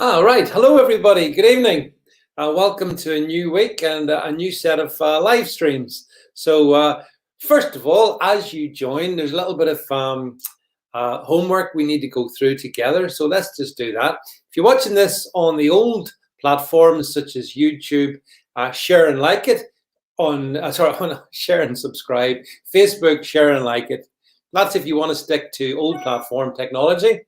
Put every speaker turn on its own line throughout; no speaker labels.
All right. Hello, everybody. Good evening. Welcome to a new week and a new set of live streams. So, first of all, as you join, there's a little bit of homework we need to go through together. So let's just do that. If you're watching this on the old platforms such as YouTube, share and like it. Share and subscribe. Facebook, share and like it. That's if you want to stick to old platform technology.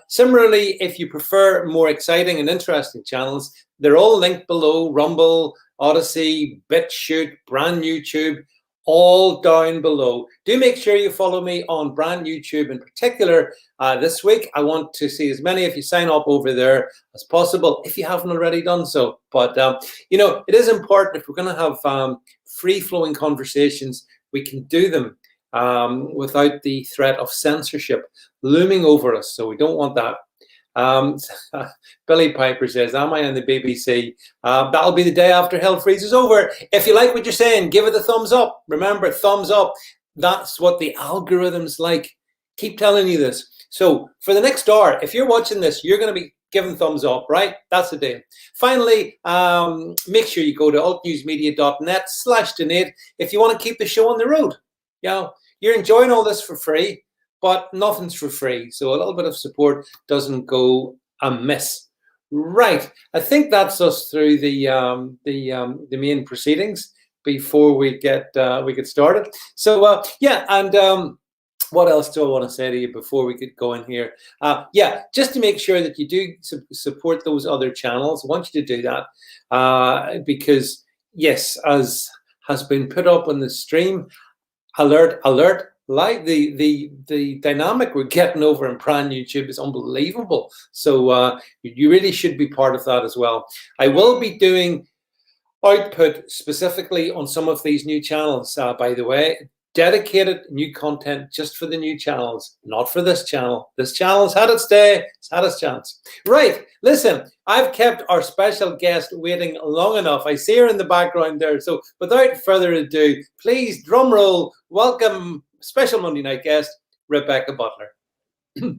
Similarly, if you prefer more exciting and interesting channels, they're all linked below: Rumble, Odyssey, BitChute, Brand YouTube, all down below. Do make sure you follow me on Brand YouTube in particular this week. I want to see as many of you sign up over there as possible if you haven't already done so. But, it is important if we're going to have free-flowing conversations, we can do them without the threat of censorship looming over us. So we don't want that. Billy Piper says, am I on the BBC? That'll be the day after hell freezes over. If you like what you're saying, give it a thumbs up. Remember, thumbs up. That's what the algorithms like. Keep telling you this. So for the next hour, if you're watching this, you're going to be giving thumbs up, right? That's the deal. Finally, make sure you go to altnewsmedia.net/donate if you want to keep the show on the road. You're enjoying all this for free, but nothing's for free. So a little bit of support doesn't go amiss. Right. I think that's us through the main proceedings before we get started. So what else do I want to say to you before we get going here? Just to make sure that you do support those other channels. I want you to do that because yes, as has been put up on the stream, alert, like the dynamic we're getting over in Brand YouTube is unbelievable. So you really should be part of that as well. I will be doing output specifically on some of these new channels, by the way. Dedicated new content just for the new channels, not for this channel. This channel's had its day, it's had its chance. Right, listen, I've kept our special guest waiting long enough. I see her in the background there. So without further ado, please, drum roll, welcome special Monday night guest, Rebecca Butler.
Hello.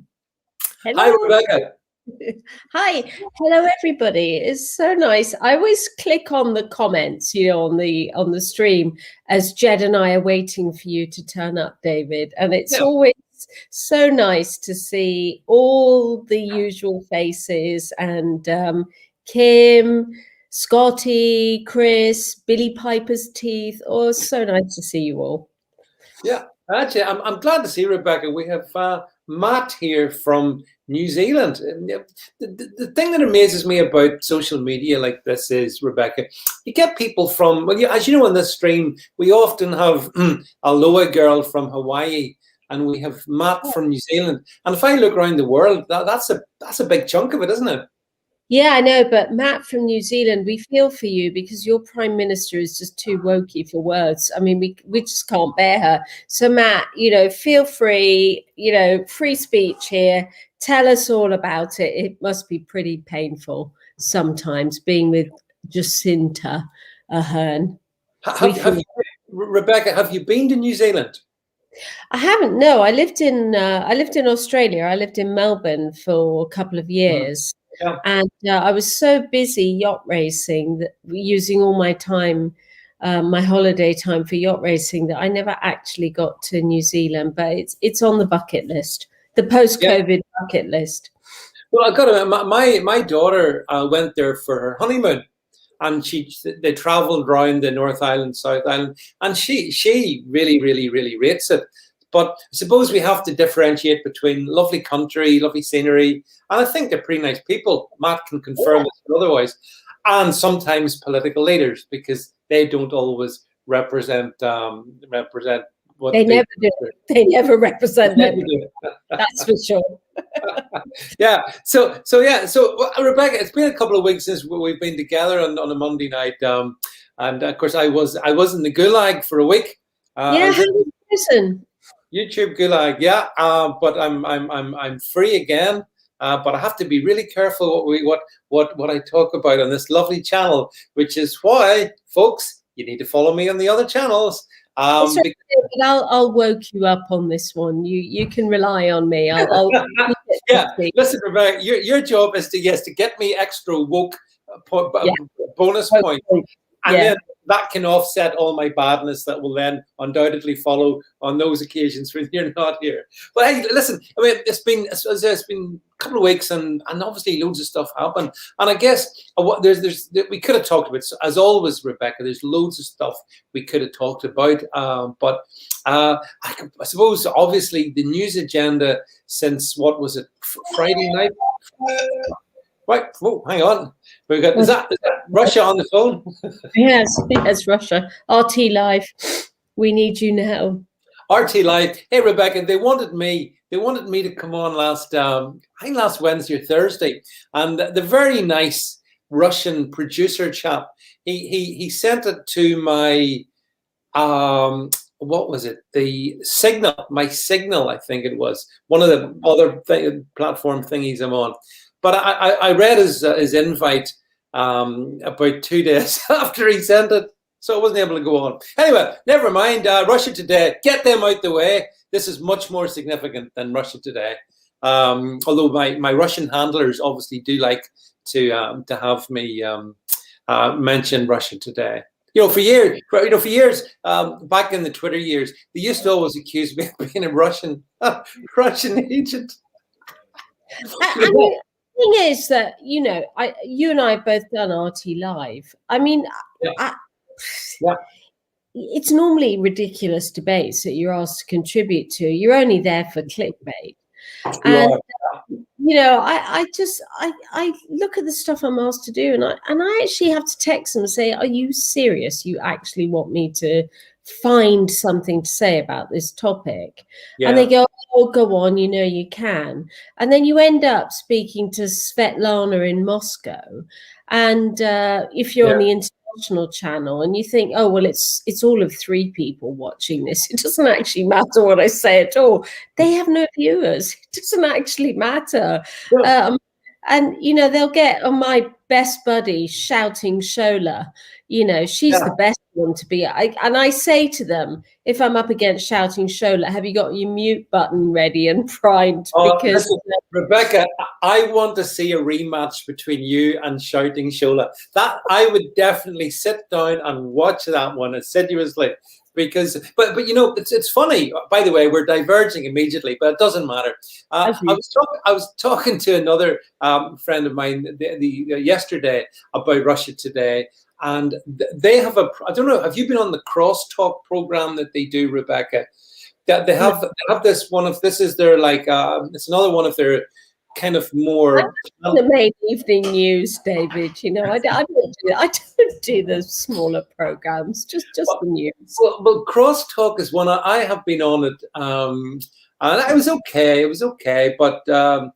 Hi, Rebecca.
Hi, hello everybody. It's so nice. I always click on the comments, on the stream as Jed and I are waiting for you to turn up, David. And it's always so nice to see all the usual faces and Kim, Scotty, Chris, Billy Piper's teeth. Oh, it's so nice to see you all.
Yeah, actually, I'm glad to see Rebecca. We have Matt here from New Zealand. The thing that amazes me about social media like this is, Rebecca, you get people from, as you know, in this stream, we often have a Loa girl from Hawaii, and we have Matt from New Zealand. And if I look around the world, that's a big chunk of it, isn't it?
Yeah, I know, but Matt from New Zealand, we feel for you because your prime minister is just too wokey for words. I mean, we just can't bear her. So Matt, feel free, free speech here. Tell us all about it. It must be pretty painful sometimes being with Jacinta Ardern.
Rebecca, have you been to New Zealand?
I haven't. No, I lived in Australia. I lived in Melbourne for a couple of years. Yeah. And I was so busy yacht racing, using all my time, my holiday time for yacht racing, that I never actually got to New Zealand. But it's on the bucket list, the post-COVID bucket list.
Well, I've got to admit, my daughter went there for her honeymoon, and they travelled around the North Island, South Island, and she really, really, really rates it. But I suppose we have to differentiate between lovely country, lovely scenery, and I think they're pretty nice people. Matt can confirm this otherwise, and sometimes political leaders, because they don't always represent what
they never do. They never represent them. That's for sure.
So Rebecca, it's been a couple of weeks since we've been together on a Monday night, and of course I was in the Gulag for a week.
Listen.
YouTube Gulag, but I'm free again. But I have to be really careful what I talk about on this lovely channel, which is why, folks, you need to follow me on the other channels.
I'll woke you up on this one. You can rely on me. I'll keep
Yeah, listen, Rebecca, your job is to get me extra woke bonus points, and then that can offset all my badness that will then undoubtedly follow on those occasions when you're not here. But hey, listen, I mean, it's been a couple of weeks, and obviously loads of stuff happened. And I guess we could have talked about, as always, Rebecca. There's loads of stuff we could have talked about, but I suppose obviously the news agenda since what was it, Friday night? Right. Oh, hang on. We've got is that Russia on the phone?
Yes, Russia. RT Live. We need you now.
RT Live. Hey, Rebecca. They wanted me to come on last Wednesday or Thursday, and the very nice Russian producer chap. He sent it to my what was it? The Signal. My Signal, I think it was one of the other platform thingies I'm on. But I read his invite about 2 days after he sent it, so I wasn't able to go on. Anyway, never mind. Russia Today, get them out the way. This is much more significant than Russia Today. Although my Russian handlers obviously do like to have me mention Russia Today. For years, back in the Twitter years, they used to always accuse me of being a Russian agent.
Thing is that you and I have both done RT Live. I mean, it's normally ridiculous debates that you're asked to contribute to. You're only there for clickbait, and I look at the stuff I'm asked to do, and I actually have to text them and say, "Are you serious? You actually want me to find something to say about this topic?" And they go, "Oh, go on, you can." And then you end up speaking to Svetlana in Moscow, and if you're on the international channel, and you think, "Oh, well, it's all of 3 people watching this. It doesn't actually matter what I say at all. They have no viewers. It doesn't actually matter." And they'll get on my best buddy shouting Shola. She's the best one to be. And I say to them, if I'm up against shouting Shola, have you got your mute button ready and primed? Because
Rebecca, I want to see a rematch between you and shouting Shola. That I would definitely sit down and watch that one assiduously. Because, but it's funny. By the way, we're diverging immediately, but it doesn't matter. I was talking to another friend of mine yesterday about Russia Today, and they have I don't know. Have you been on the Crosstalk program that they do, Rebecca? That they have this one of this is their it's another one of their kind of more
the main evening news, David. I don't do the smaller programs, just the news.
Well, Crosstalk is one I have been on it, and it was okay. It was okay, but I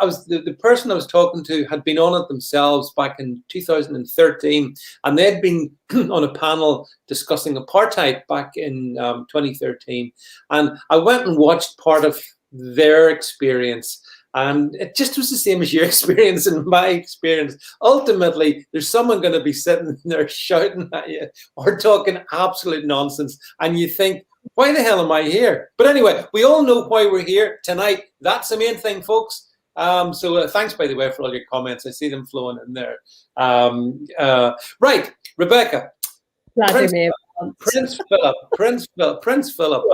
was the person I was talking to had been on it themselves back in 2013, and they'd been on a panel discussing apartheid back in 2013, and I went and watched part of their experience. And it just was the same as your experience and my experience. Ultimately, there's someone going to be sitting there shouting at you or talking absolute nonsense. And you think, why the hell am I here? But anyway, we all know why we're here tonight. That's the main thing, folks. So thanks, by the way, for all your comments. I see them flowing in there. Right, Rebecca. Prince Philip.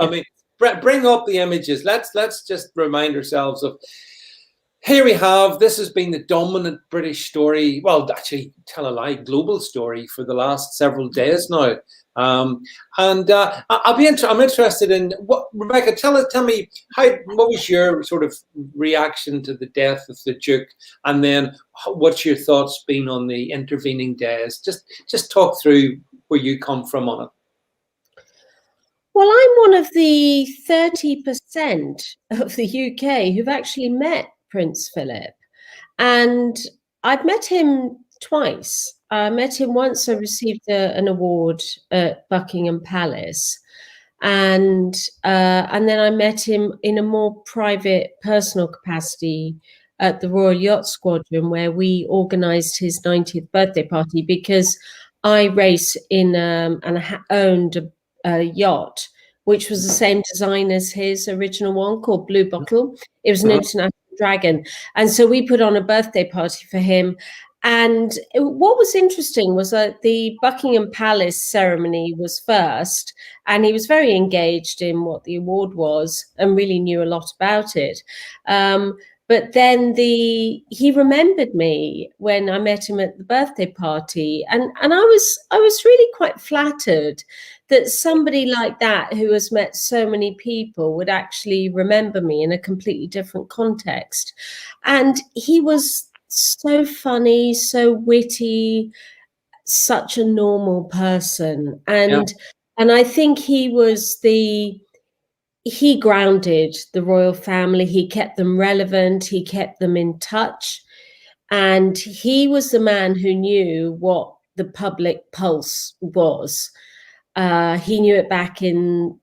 I mean, bring up the images. Let's just remind ourselves of. Here we have, this has been the dominant British story, well, actually, tell a lie, global story for the last several days now. I'm interested in, Rebecca, tell me, what was your sort of reaction to the death of the Duke? And then what's your thoughts been on the intervening days? Just talk through where you come from on it.
Well, I'm one of the 30% of the UK who've actually met Prince Philip, and I've met him twice. I met him once. I received an award at Buckingham Palace, and then I met him in a more private, personal capacity at the Royal Yacht Squadron, where we organised his 90th birthday party, because I race in and owned a yacht which was the same design as his original one, called Blue Bottle. It was an international dragon. And so we put on a birthday party for him. And what was interesting was that the Buckingham Palace ceremony was first, and he was very engaged in what the award was and really knew a lot about it. But then he remembered me when I met him at the birthday party, and I was really quite flattered that somebody like that, who has met so many people, would actually remember me in a completely different context. And he was so funny, so witty, such a normal person. And I think he grounded the royal family. He kept them relevant. He kept them in touch. And he was the man who knew what the public pulse was. He knew it back in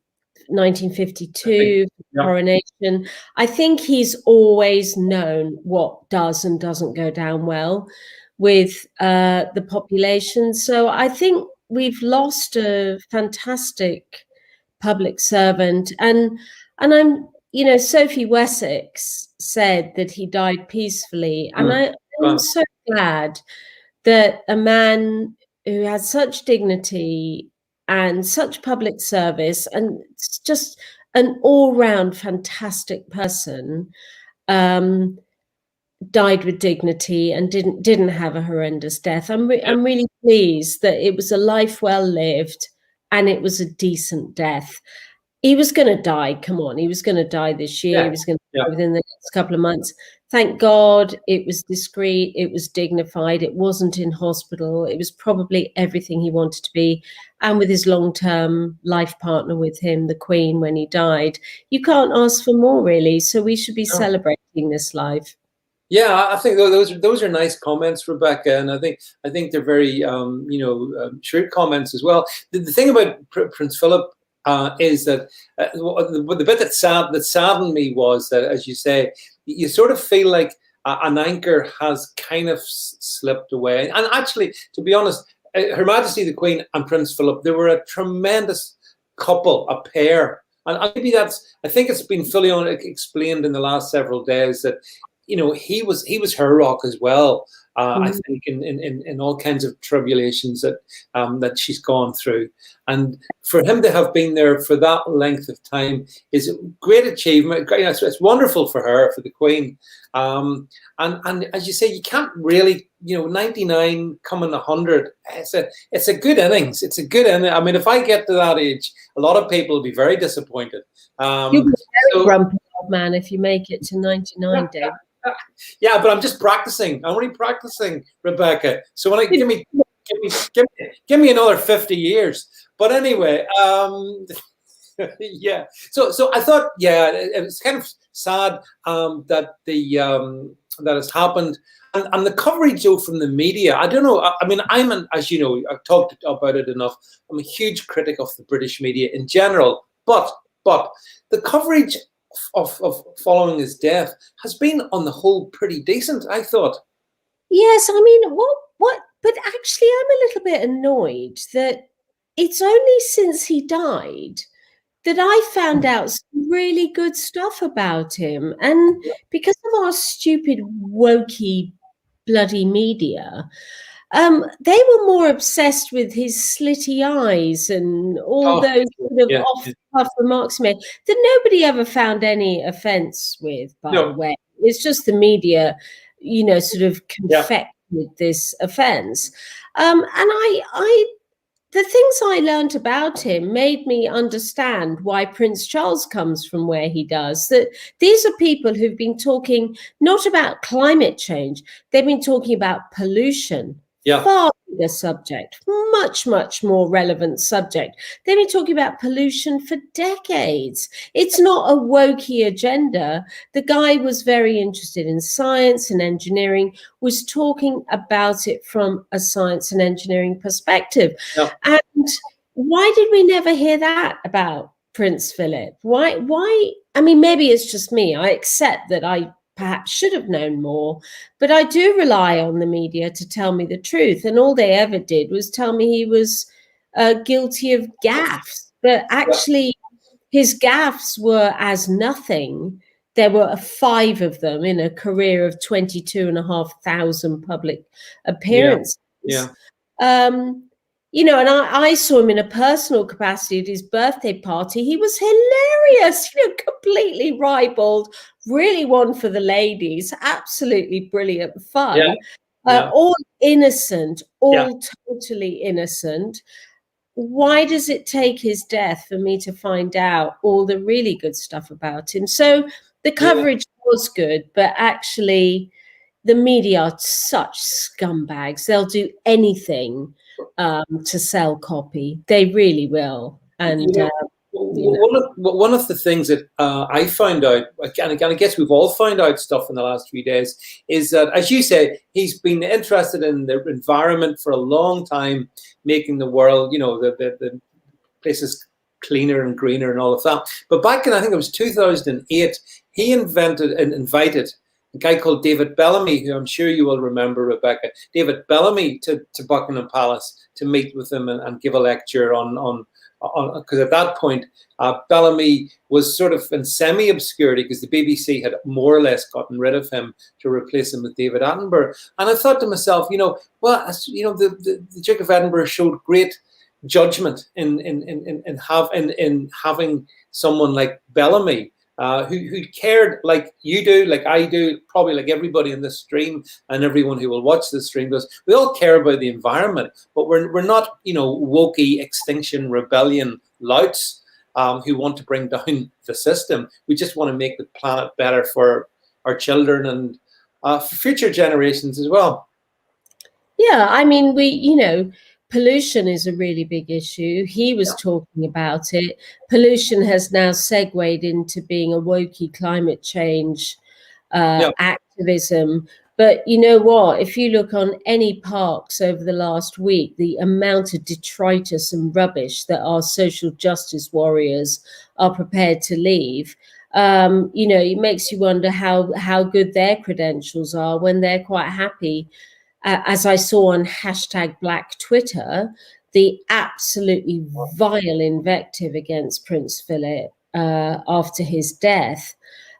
1952, coronation. I think he's always known what does and doesn't go down well with the population. So I think we've lost a fantastic public servant. And I'm, Sophie Wessex said that he died peacefully. And I'm so glad that a man who had such dignity and such public service and just an all-round fantastic person died with dignity and didn't have a horrendous death. I'm really pleased that it was a life well lived and it was a decent death. He was going to die. Come on, he was going to die this year. He was going to die within the next couple of months. Thank God it was discreet, it was dignified, it wasn't in hospital, it was probably everything he wanted to be. And with his long-term life partner with him, the Queen, when he died, you can't ask for more, really. So we should be celebrating this life.
Yeah, I think those are nice comments, Rebecca, and I think they're very shrewd comments as well. The thing about Prince Philip is that the bit that saddened me was that, as you say, you sort of feel like an anchor has kind of slipped away. And actually, to be honest, Her Majesty the Queen and Prince Philip, they were a tremendous couple, a pair. And maybe I think it's been fully explained in the last several days that, he was her rock as well. I think in all kinds of tribulations that she's gone through, and for him to have been there for that length of time is a great achievement. It's wonderful for her, for the Queen, and as you say, you can't really, 99 coming 100. It's a good innings. It's a good innings. I mean, if I get to that age, a lot of people will be very disappointed.
You'll be very grumpy old man if you make it to 99, Dave.
Yeah, but I'm just practicing. I'm only practicing, Rebecca. So when give me another 50 years. But anyway, yeah. So I thought, it was kind of sad that that has happened, and the coverage from the media. I don't know. I mean, as you know, I've talked about it enough. I'm a huge critic of the British media in general, but the coverage of following his death has been on the whole pretty decent, I thought.
Yes, I mean, what but actually I'm a little bit annoyed that it's only since he died that I found out some really good stuff about him. And because of our stupid wokey bloody media, they were more obsessed with his slitty eyes and all those sort of off-the-cuff remarks he made that nobody ever found any offense with, by the way. It's just the media, sort of confected this offense. And the things I learned about him made me understand why Prince Charles comes from where he does. That these are people who've been talking not about climate change, they've been talking about pollution. Far bigger subject, much more relevant subject. They've been talking about pollution for decades. It's not a wokey agenda. The guy was very interested in science and engineering, was talking about it from a science and engineering perspective. And why did we never hear that about Prince Philip? Why? I mean, maybe it's just me. I accept that I perhaps should have known more, but I do rely on the media to tell me the truth. And all they ever did was tell me he was guilty of gaffes, but actually his gaffes were as nothing there were 5 of them in a career of 22,500 public appearances.
Yeah.
You know, and I saw him in a personal capacity at his birthday party. He was hilarious, you know, completely ribald, really one for the ladies, absolutely brilliant fun. All innocent, all totally innocent. Why does it take his death for me to find out all the really good stuff about him? So the coverage was good, but actually the media are such scumbags. They'll do anything to sell copy. They really will. And
one of the things that I found out, and I guess we've all found out stuff in the last few days, is that, as you say, he's been interested in the environment for a long time, making the world, you know, the places cleaner and greener and all of that. But back in, I think it was 2008, he invited a guy called David Bellamy, who I'm sure you will remember, Rebecca. David Bellamy to Buckingham Palace to meet with him and give a lecture on because at that point Bellamy was sort of in semi-obscurity because the BBC had more or less gotten rid of him to replace him with David Attenborough. And I thought to myself, you know, well, you know, the Duke of Edinburgh showed great judgment in having someone like Bellamy. Who cared like you do, like I do, probably like everybody in this stream and everyone who will watch this stream does. We all care about the environment, but we're not, you know, wokey extinction rebellion louts who want to bring down the system. We just want to make the planet better for our children and for future generations as well.
Yeah, I mean, you know, pollution is a really big issue. He was talking about it. Pollution has now segued into being a wokey climate change activism. But you know what? If you look on any parks over the last week, the amount of detritus and rubbish that our social justice warriors are prepared to leave, you know, it makes you wonder how good their credentials are when they're quite happy. As I saw on #Black Twitter, the absolutely vile invective against Prince Philip after his death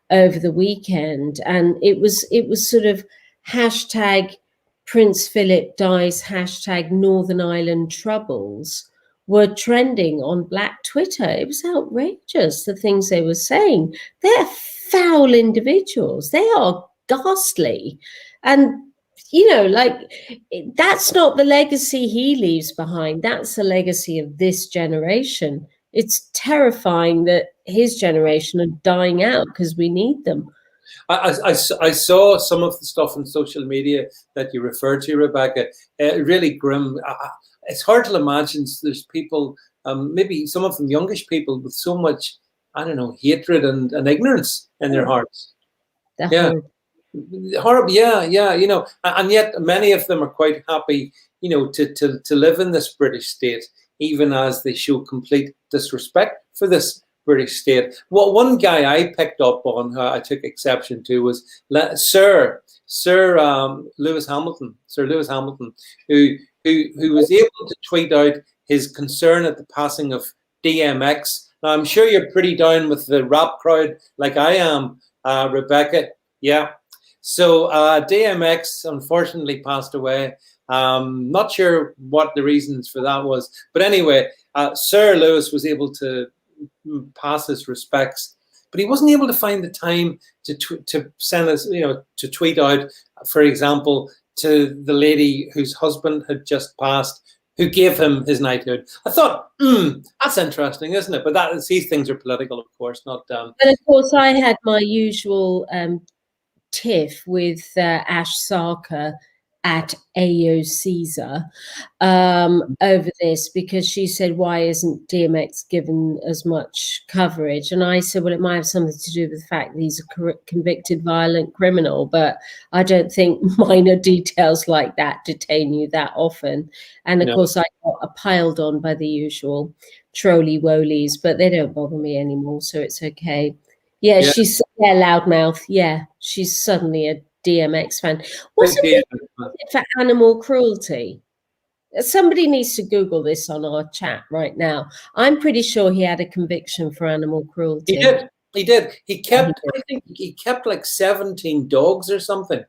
over the weekend, and it was sort of #Prince Philip dies, #Northern Ireland troubles were trending on Black Twitter. It was outrageous, the things they were saying. They're foul individuals. They are ghastly, and you know, like, that's not the legacy he leaves behind. That's the legacy of this generation. It's terrifying that his generation are dying out because we need them.
I saw some of the stuff on social media that you referred to, Rebecca. Really grim. It's hard to imagine there's people, maybe some of them youngish people, with so much, I don't know, hatred and ignorance in their hearts. Horrible, yeah, you know, and yet many of them are quite happy, you know, to live in this British state, even as they show complete disrespect for this British state. Well, one guy I picked up on, who I took exception to, was Sir Lewis Hamilton, who was able to tweet out his concern at the passing of DMX. Now, I'm sure you're pretty down with the rap crowd like I am, Rebecca. Yeah. So DMX unfortunately passed away. Not sure what the reasons for that was, but anyway, Sir Lewis was able to pass his respects, but he wasn't able to find the time to send us, you know, to tweet out, for example, to the lady whose husband had just passed, who gave him his knighthood. I thought, that's interesting, isn't it? But these things are political, of course, not. And
of course, I had my usual tiff with Ash Sarkar at AO Caesar over this, because she said, why isn't DMX given as much coverage? And I said, well, it might have something to do with the fact that he's a convicted violent criminal, but I don't think minor details like that detain you that often. And of course, I got piled on by the usual trolley wolies, but they don't bother me anymore, so it's okay. Yeah, she's loudmouth. Yeah, she's suddenly a DMX fan. What's it for animal cruelty? Somebody needs to Google this on our chat right now. I'm pretty sure he had a conviction for animal cruelty.
He did. He did. He kept. I think he kept like 17 dogs or something.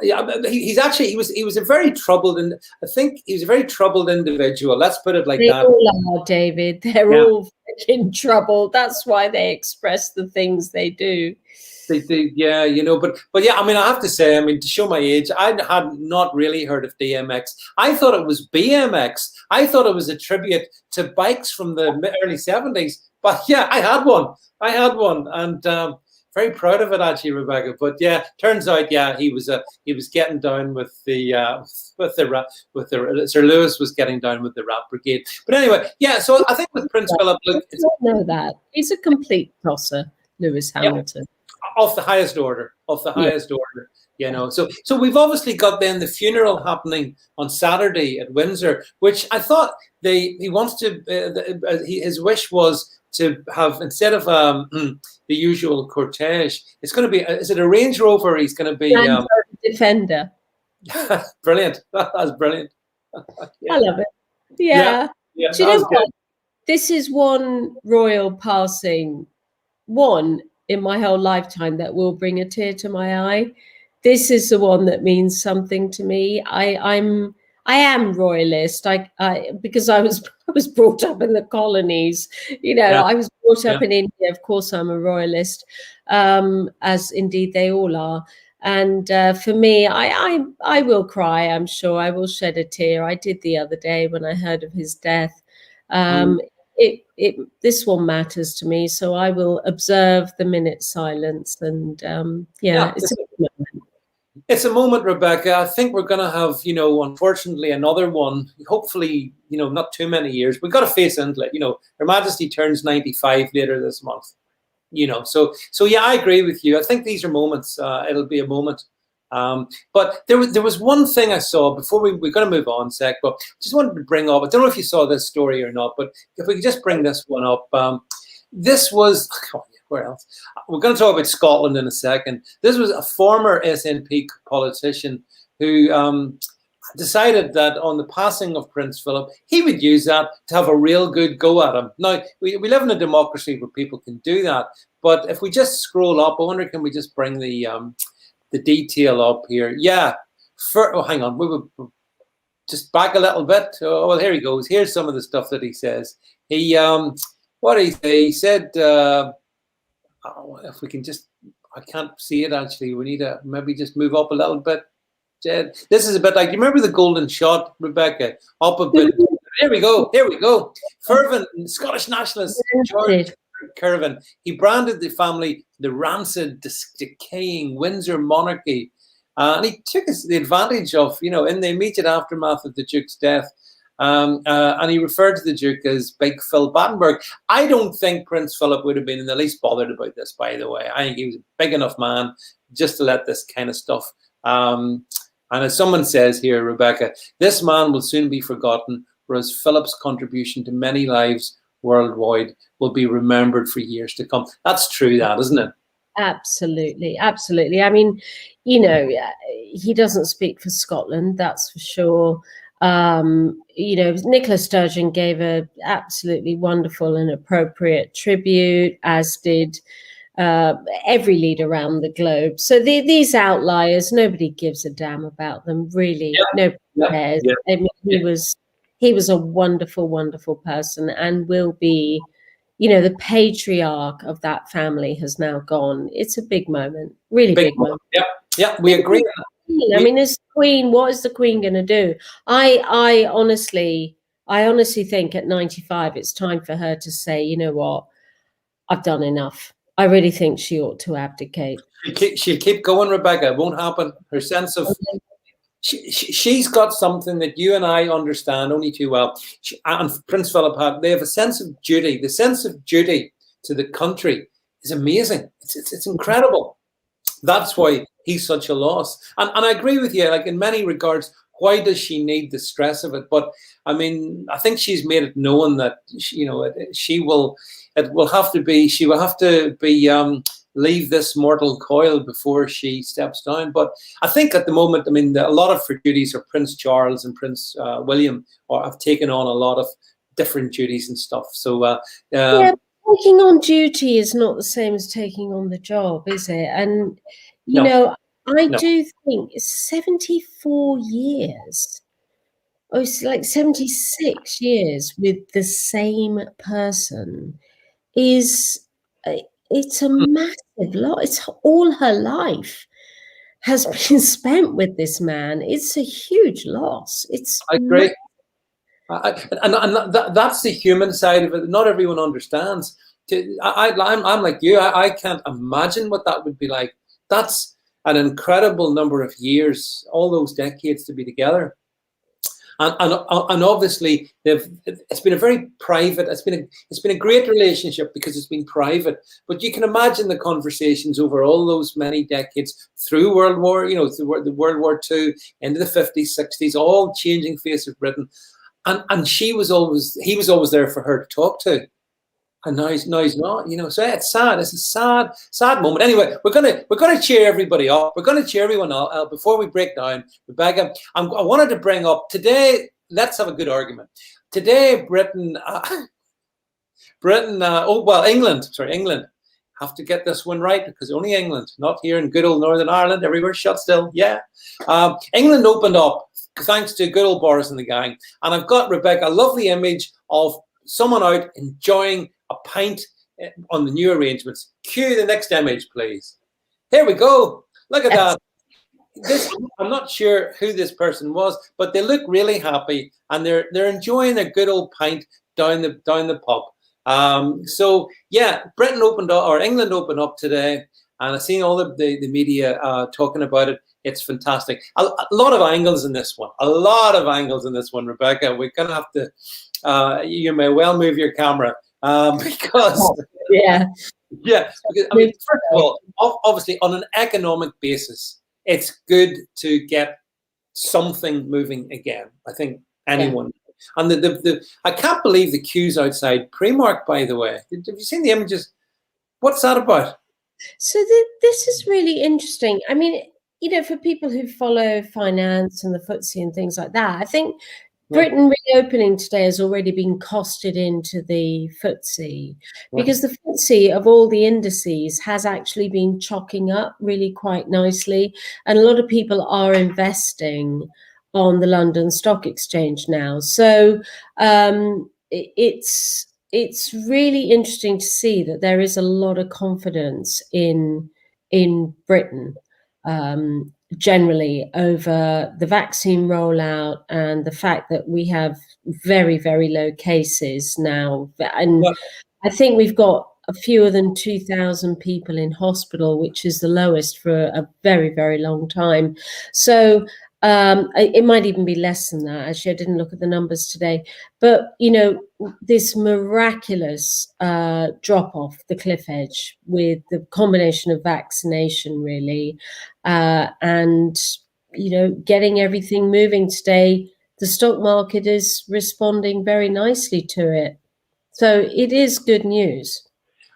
Yeah, he was a very troubled, and I think he was a very troubled individual. Let's put it like
they
that.
all are, David. They're all in trouble. That's why they express the things they do.
Yeah, you know, but yeah, I mean, I have to say, I mean, to show my age, I had not really heard of DMX. I thought it was BMX. I thought it was a tribute to bikes from the early 70s. But yeah, I had one, and very proud of it, actually, Rebecca. But yeah, turns out, yeah, he was getting down with the Sir Lewis was getting down with the Rap Brigade. But anyway, yeah. So I think with Prince Philip, look,
I don't know that he's a complete tosser, Lewis Hamilton.
Of the highest order, you know. So we've obviously got then the funeral happening on Saturday at Windsor, which I thought he wants to. His wish was to have, instead of the usual cortege, it's going to be. Is it a Range Rover? He's going to be
Defender.
Brilliant. That's brilliant.
Yeah. I love it. Yeah.
Yeah.
Do you know what? This is one royal passing. One in my whole lifetime that will bring a tear to my eye. This is the one that means something to me. I am royalist. Because I was brought up in the colonies. You know, I was brought up in India. Of course, I'm a royalist, as indeed they all are. And for me, I will cry. I'm sure I will shed a tear. I did the other day when I heard of his death. This one matters to me, so I will observe the minute silence. And
it's a moment, Rebecca. I think we're going to have, you know, unfortunately, another one. Hopefully, you know, not too many years. We've got to face into it. You know, Her Majesty turns 95 later this month. You know, so yeah, I agree with you. I think these are moments. It'll be a moment. But there was one thing I saw before we're going to move on, Sec, but just wanted to bring up. I don't know if you saw this story or not, but if we could just bring this one up. This was, where else? We're going to talk about Scotland in a second. This was a former SNP politician who decided that on the passing of Prince Philip, he would use that to have a real good go at him. Now, we live in a democracy where people can do that, but if we just scroll up, I wonder, can we just bring the detail up here? Yeah. Hang on. We will just back a little bit. Oh, well, here he goes. Here's some of the stuff that he says. What did he say? He said, if we can just, I can't see it actually. We need to maybe just move up a little bit. Jed, this is a bit like, you remember the golden shot, Rebecca? Up a bit. Here we go. Fervent Scottish nationalist George Curvin. He branded the family the rancid, decaying Windsor monarchy. And he took the advantage of, you know, in the immediate aftermath of the Duke's death. And he referred to the Duke as Big Phil Battenberg. I don't think Prince Philip would have been in the least bothered about this, by the way. I think he was a big enough man just to let this kind of stuff. And as someone says here, Rebecca, this man will soon be forgotten, whereas Philip's contribution to many lives worldwide will be remembered for years to come. That's true, that, isn't it?
Absolutely. I mean, you know, he doesn't speak for Scotland, that's for sure. You know, Nicola Sturgeon gave a absolutely wonderful and appropriate tribute, as did every leader around the globe. So these outliers, nobody gives a damn about them, really. Nobody cares. I mean, he was a wonderful, wonderful person, and will be, you know, the patriarch of that family has now gone. It's a big moment, really big moment.
Yeah, we agree.
I mean, as Queen, what is the Queen going to do? I honestly think at 95, it's time for her to say, you know what, I've done enough. I really think she ought to abdicate.
She'll keep going, Rebecca. It won't happen. Her sense of... She's got something that you and I understand only too well. And Prince Philip had. They have a sense of duty. The sense of duty to the country is amazing. It's incredible. That's why he's such a loss. And I agree with you. Like, in many regards, why does she need the stress of it? But I mean, I think she's made it known that she will have to be leave this mortal coil before she steps down. But I think at the moment, I mean, a lot of her duties are Prince Charles and Prince William have taken on a lot of different duties and stuff. So
taking on duty is not the same as taking on the job, is it? And, you know, I do think 74 years, oh, it's like 76 years with the same person is, it's a massive lot. It's all her life has been spent with this man. It's a huge loss. It's
I agree. And that's the human side of it. Not everyone understands. I'm like you. I can't imagine what that would be like. That's an incredible number of years, all those decades to be together. And obviously it's been a very private. It's been a great relationship because it's been private. But you can imagine the conversations over all those many decades through World War, through the World War II, into the 50s, 60s, all changing face of Britain. And he was always there for her to talk to, and now he's not. So it's sad. It's a sad moment. Anyway, we're gonna cheer everybody up. We're gonna cheer everyone up before we break down. Rebecca, I wanted to bring up today. Let's have a good argument today. Britain. England. Sorry, England. Have to get this one right because only England, not here in good old Northern Ireland. Everywhere's shut still. Yeah, England opened up thanks to good old Boris and the gang. And I've got, Rebecca, a lovely image of someone out enjoying a pint on the new arrangements. Cue the next image, please. Here we go. Look at that. I'm not sure who this person was, but they look really happy and they're enjoying a good old pint down the pub. So yeah, Britain opened up, or England opened up today, and I've seen all the media talking about it. It's fantastic. A lot of angles in this one. Rebecca. We're gonna have to. You may well move your camera because because I mean, first of all, obviously on an economic basis, it's good to get something moving again. I think anyone. And I can't believe the queues outside Primark, by the way. Have you seen the images? What's that about?
So this is really interesting. I mean, for people who follow finance and the FTSE and things like that, I think Britain reopening today has already been costed into the FTSE because the FTSE of all the indices has actually been chalking up really quite nicely. And a lot of people are investing on the London Stock Exchange now. So it's really interesting to see that there is a lot of confidence in Britain generally over the vaccine rollout and the fact that we have very, very low cases now. And I think we've got fewer than 2,000 people in hospital, which is the lowest for a very, very long time. So it might even be less than that. Actually, I didn't look at the numbers today. But, this miraculous drop off the cliff edge with the combination of vaccination, really, and, getting everything moving today, the stock market is responding very nicely to it. So it is good news.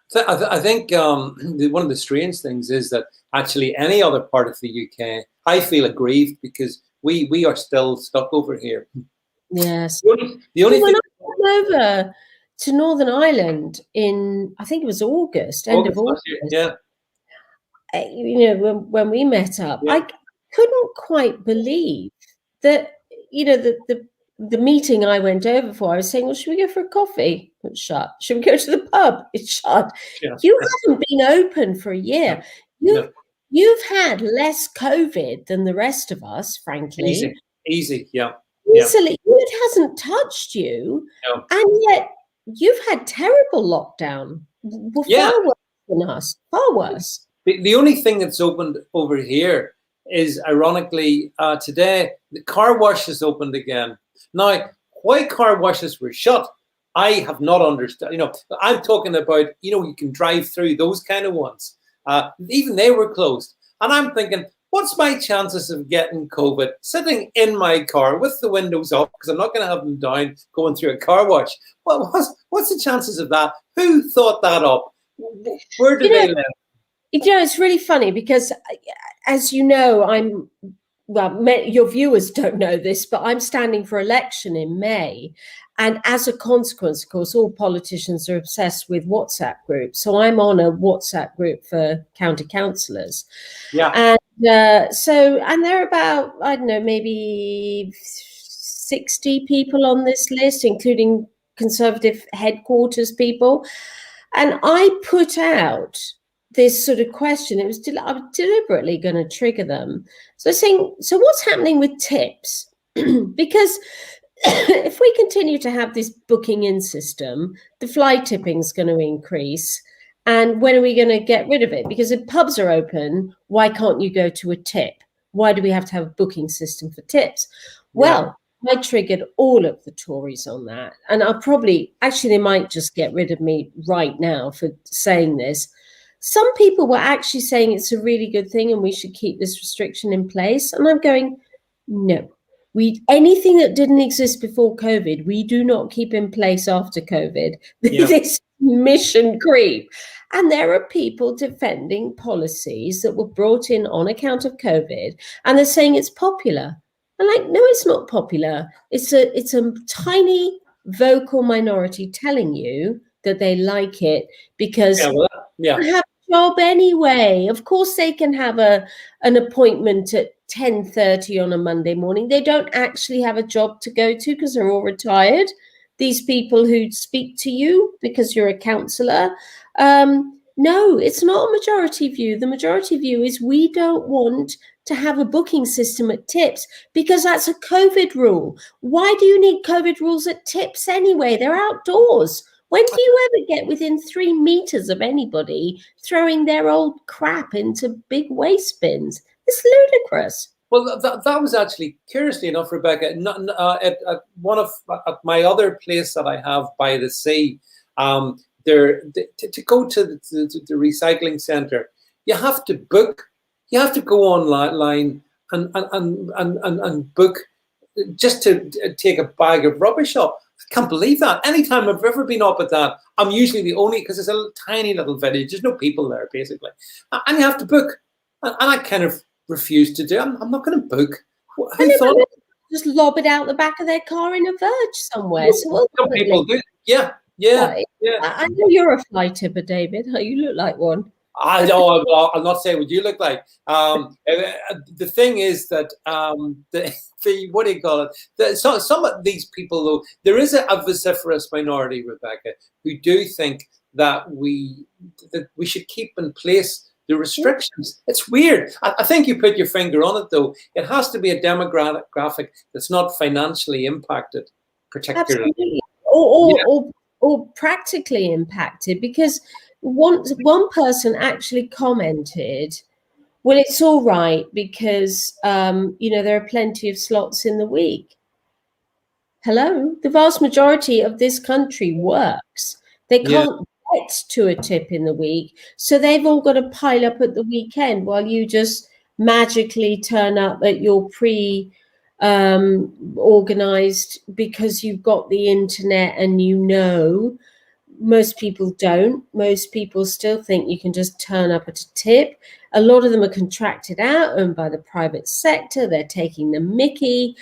So I think one of the strange things is that actually any other part of the UK, I feel aggrieved because we are still stuck over here.
Yes.
The only thing
I came over to Northern Ireland in, I think it was August, end of August.
Yeah.
When we met up, I couldn't quite believe that, the meeting I went over for, I was saying, well, should we go for a coffee? It's shut. Should we go to the pub? It's shut. Yeah. You haven't been open for a year. You've had less COVID than the rest of us, frankly.
Easy, yeah.
Easily. Yeah. It hasn't touched you. No. And yet you've had terrible lockdown. Far worse than us. Far worse.
The only thing that's opened over here is, ironically, today, the car wash is opened again. Now, why car washes were shut, I have not understood. I'm talking about, you can drive through those kind of ones. Even they were closed. And I'm thinking, what's my chances of getting COVID sitting in my car with the windows up, because I'm not going to have them down going through a car wash? Well, what's the chances of that? Who thought that up? Where do they live?
It's really funny because, as you know, your viewers don't know this, but I'm standing for election in May. And as a consequence, of course, all politicians are obsessed with WhatsApp groups. So I'm on a WhatsApp group for county councillors.
Yeah.
And and there are about, I don't know, maybe 60 people on this list, including Conservative headquarters people. And I put out this sort of question. I was deliberately going to trigger them. So saying, so what's happening with tips? Because if we continue to have this booking in system, the fly tipping is going to increase. And when are we going to get rid of it? Because if pubs are open, why can't you go to a tip? Why do we have to have a booking system for tips? Well, I triggered all of the Tories on that. And I'll probably, actually, they might just get rid of me right now for saying this. Some people were actually saying it's a really good thing and we should keep this restriction in place. And I'm going, no. Anything that didn't exist before COVID, we do not keep in place after COVID. Yeah. This mission creep. And there are people defending policies that were brought in on account of COVID, and they're saying it's popular. I'm like, no, it's not popular. It's a tiny vocal minority telling you that they like it because they have a job anyway. Of course, they can have an appointment at 10:30 on a Monday morning. They don't actually have a job to go to because they're all retired. These people who speak to you because you're a counsellor. No, it's not a majority view. The majority view is we don't want to have a booking system at tips because that's a COVID rule. Why do you need COVID rules at tips anyway? They're outdoors. When do you ever get within 3 meters of anybody throwing their old crap into big waste bins? It's ludicrous.
Well, that was actually, curiously enough, Rebecca, at my other place that I have by the sea, to go to the recycling centre, you have to book. You have to go online and book just to take a bag of rubbish up. I can't believe that. Anytime I've ever been up at that, I'm usually the only, because it's a tiny little village. There's no people there, basically. And you have to book. And I kind of refuse to do. I'm not going to book. Who thought?
Just lob it out the back of their car in a verge somewhere. So
some people do. Yeah.
I know you're a fly tipper, David. You look like one.
I know. I'll not say what you look like. The thing is that what do you call it? Some of these people, though, there is a vociferous minority, Rebecca, who do think that we should keep in place the restrictions. It's weird. I think you put your finger on it, though. It has to be a demographic that's not financially impacted, particularly.
Absolutely. Or practically impacted, because one person actually commented, well, it's all right because there are plenty of slots in the week. Hello, the vast majority of this country works. They can't get to a tip in the week, so they've all got to pile up at the weekend while you just magically turn up at your organized because you've got the internet. And most people don't. Most people still think you can just turn up at a tip. A lot of them are contracted out and by the private sector. They're taking the mickey.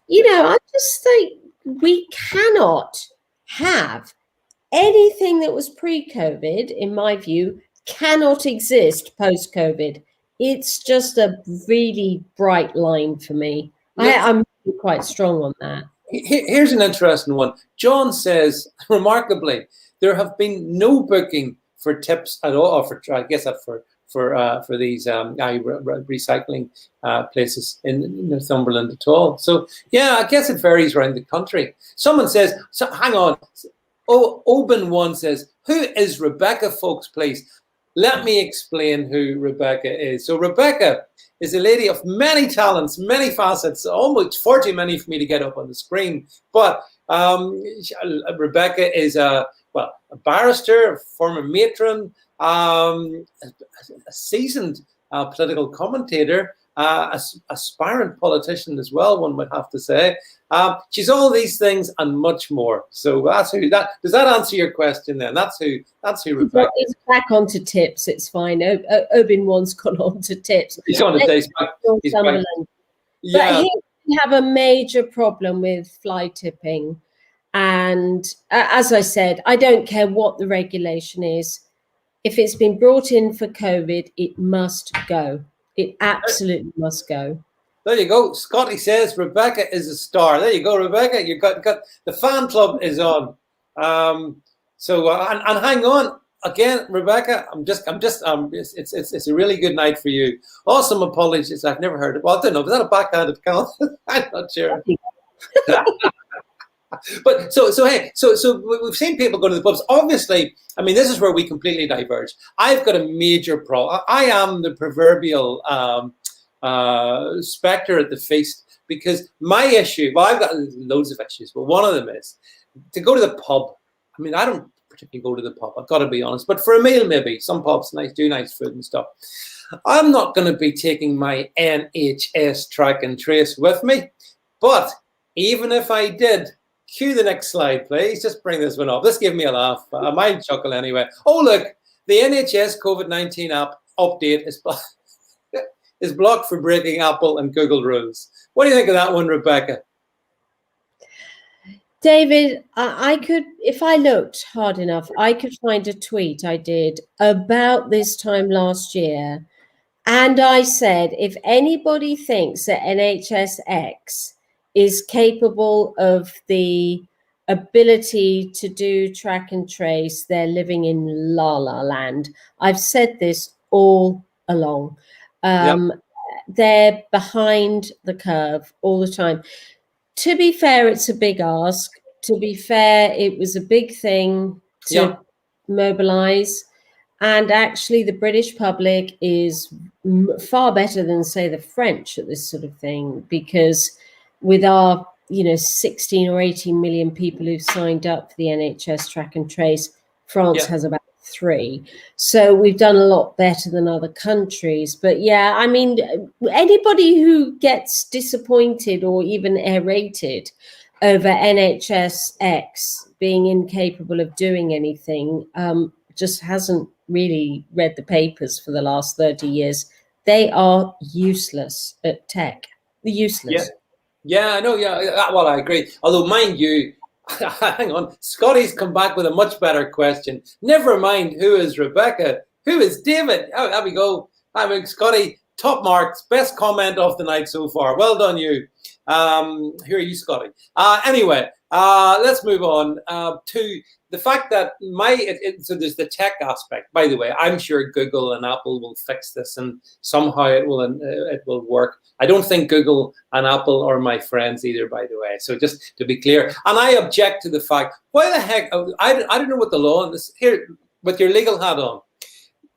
I just think we cannot have anything that was pre-COVID, in my view, cannot exist post-COVID. It's just a really bright line for me. I'm quite strong on that.
Here's an interesting one. John says, remarkably, there have been no booking for tips at all, or for these recycling places in Northumberland at all. So yeah, I guess it varies around the country. Someone says, hang on. Oban one says, who is Rebecca, folks, please? Let me explain who Rebecca is. So Rebecca is a lady of many talents, many facets, almost 40 many for me to get up on the screen. But Rebecca is a barrister, a former matron, a seasoned political commentator, aspirant politician as well, one would have to say. She's all these things and much more. So that's who that. Does that answer your question then? That's who Rebecca.
He's back onto tips. It's fine. Obin one's gone on to tips.
He's on to tips.
Yeah. But here we have a major problem with fly tipping. And as I said, I don't care what the regulation is. If it's been brought in for COVID, it must go. It absolutely must go.
There you go. Scotty says Rebecca is a star. There you go, Rebecca. You got the fan club is on. And hang on again, Rebecca. It's a really good night for you. Awesome apologies. I've never heard it. Well, I don't know. Was that a backhanded comment? I'm not sure. But so we've seen people go to the pubs. Obviously, I mean, this is where we completely diverge. I've got a major problem. I am the proverbial spectre at the feast, because my issue, well, I've got loads of issues, but one of them is to go to the pub. I mean, I don't particularly go to the pub, I've got to be honest, but for a meal, maybe some pubs do nice food and stuff. I'm not going to be taking my NHS track and trace with me, but even if I did, cue the next slide, please. Just bring this one up. This gave me a laugh. I might chuckle anyway. Oh, look, the NHS COVID-19 app update is blocked for breaking Apple and Google rules. What do you think of that one, Rebecca?
David, I could, if I looked hard enough, I could find a tweet I did about this time last year. And I said, if anybody thinks that NHSX is capable of the ability to do track and trace, they're living in la la land. I've said this all along. They're behind the curve all the time. To be fair, it's a big ask. To be fair, it was a big thing to mobilize. And actually, the British public is far better than, say, the French at this sort of thing, because with our, 16 or 18 million people who've signed up for the NHS track and trace, France has about 3. So we've done a lot better than other countries. But yeah, I mean, anybody who gets disappointed or even aerated over NHSX being incapable of doing anything just hasn't really read the papers for the last 30 years. They are useless at tech. Useless.
Yeah, I know. Yeah, well, I agree. Although, mind you, hang on, Scotty's come back with a much better question. Never mind who is Rebecca, who is David? Oh, there we go. I mean, Scotty, top marks, best comment of the night so far. Well done, you. Here are you, Scotty. Anyway, let's move on to the fact that so there's the tech aspect. By the way, I'm sure Google and Apple will fix this, and somehow it will work. I don't think Google and Apple are my friends either, by the way. So just to be clear, and I object to the fact, why the heck, I don't know what the law on this, here, with your legal hat on,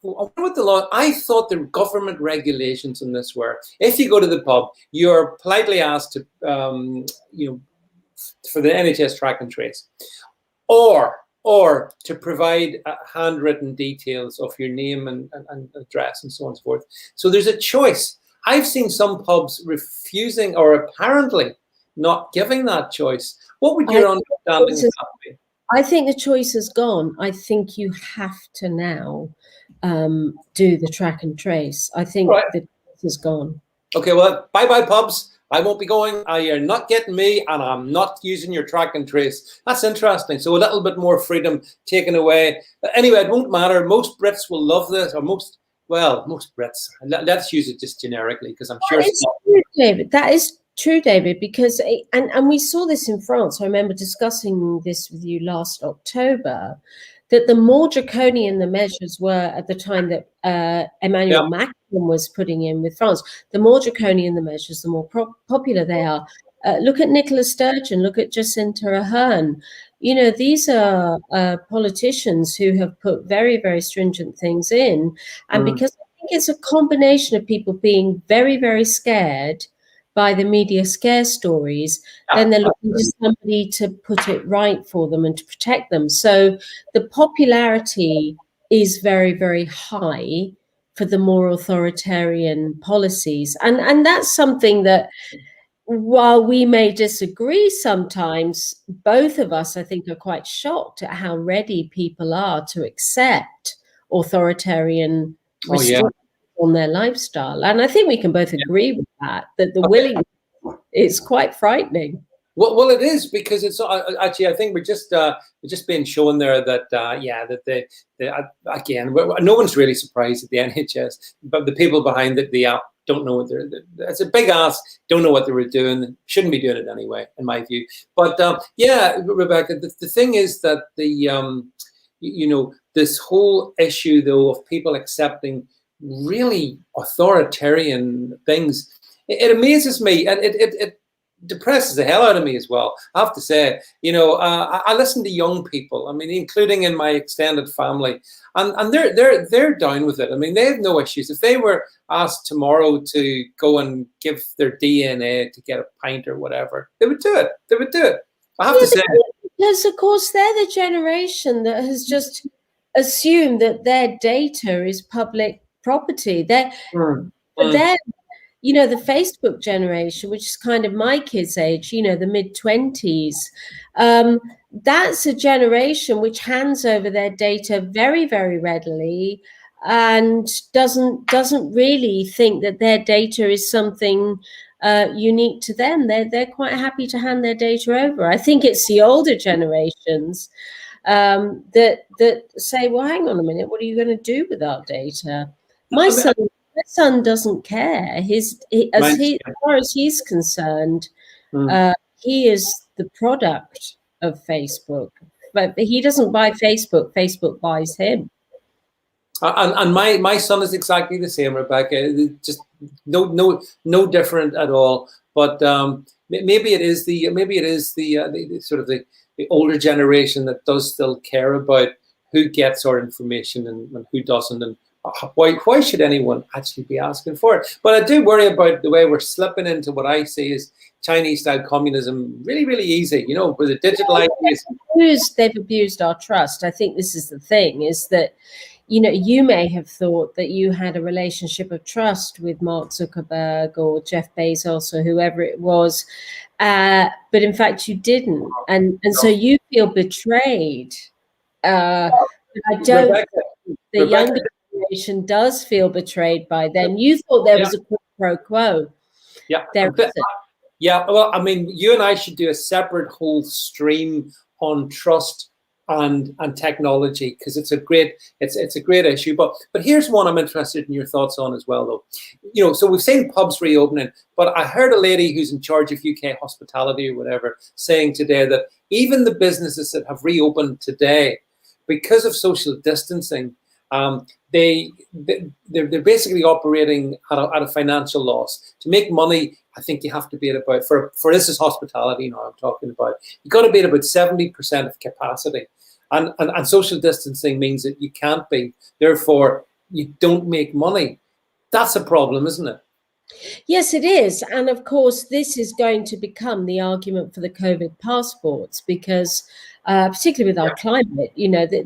what the law, I thought the government regulations on this were, if you go to the pub, you're politely asked to, for the NHS track and trace, or to provide handwritten details of your name and address and so on and so forth. So there's a choice. I've seen some pubs refusing or apparently not giving that choice. What would your understanding of that be?
I think the choice is gone. I think you have to now do the track and trace. I think the choice is gone.
Okay, well, bye-bye pubs. I won't be going. You're not getting me, and I'm not using your track and trace. That's interesting. So a little bit more freedom taken away. Anyway, it won't matter. Most Brits will love this, or most Brits. Let's use it just generically, because I'm sure.
It's true, David. That is true, David, because and we saw this in France. I remember discussing this with you last October, that the more draconian the measures were at the time that Emmanuel Macron was putting in with France, the more draconian the measures, the more popular they are. Look at Nicola Sturgeon, look at Jacinta Ardern. These are politicians who have put very, very stringent things in. And because I think it's a combination of people being very, very scared by the media scare stories, then they're looking for somebody to put it right for them and to protect them. So the popularity is very, very high for the more authoritarian policies. And that's something that, while we may disagree sometimes, both of us, I think, are quite shocked at how ready people are to accept authoritarian restrictions on their lifestyle. And I think we can both agree with that the willingness is quite frightening.
Well, it is, because it's actually, I think we're just being shown there that that again, no one's really surprised at the NHS, but the people behind the app don't know what it's a big ask, don't know what they were doing, shouldn't be doing it anyway, in my view. But yeah, Rebecca, the thing is that this whole issue though of people accepting really authoritarian things, it amazes me, and it depresses the hell out of me as well. I have to say, I listen to young people. I mean, including in my extended family, and they're down with it. I mean, they have no issues. If they were asked tomorrow to go and give their DNA to get a pint or whatever, they would do it. They would do it. I have to say,
because of course they're the generation that has just assumed that their data is public property. They're the Facebook generation, which is kind of my kids' age, the mid-20s, that's a generation which hands over their data very, very readily and doesn't really think that their data is something unique to them. They're quite happy to hand their data over. I think it's the older generations that say, well, hang on a minute, what are you going to do with our data? My son doesn't care. As far as he's concerned, he is the product of Facebook. But he doesn't buy Facebook. Facebook buys him.
And my son is exactly the same, Rebecca. Just no different at all. But maybe it is the sort of the older generation that does still care about who gets our information and who doesn't, and why should anyone actually be asking for it? But I do worry about the way we're slipping into what I see as Chinese-style communism really, really easy, with the digital ideas.
They've abused our trust. I think this is the thing, is that, you may have thought that you had a relationship of trust with Mark Zuckerberg or Jeff Bezos or whoever it was, but in fact you didn't. And so you feel betrayed. I don't think the younger generation does feel betrayed by them. You thought there was a quid pro quo.
Yeah.
There isn't.
Yeah. Well, I mean, you and I should do a separate whole stream on trust and technology, because it's a great issue. But here's one I'm interested in your thoughts on as well, though. So we've seen pubs reopening, but I heard a lady who's in charge of UK hospitality or whatever saying today that even the businesses that have reopened today, because of social distancing, they're basically operating at a financial loss. To make money, I think you have to be at about, for this is hospitality now I'm talking about, you've got to be at about 70% of capacity. And social distancing means that you can't be, therefore you don't make money. That's a problem, isn't it?
Yes, it is. And of course, this is going to become the argument for the COVID passports, because particularly with our climate,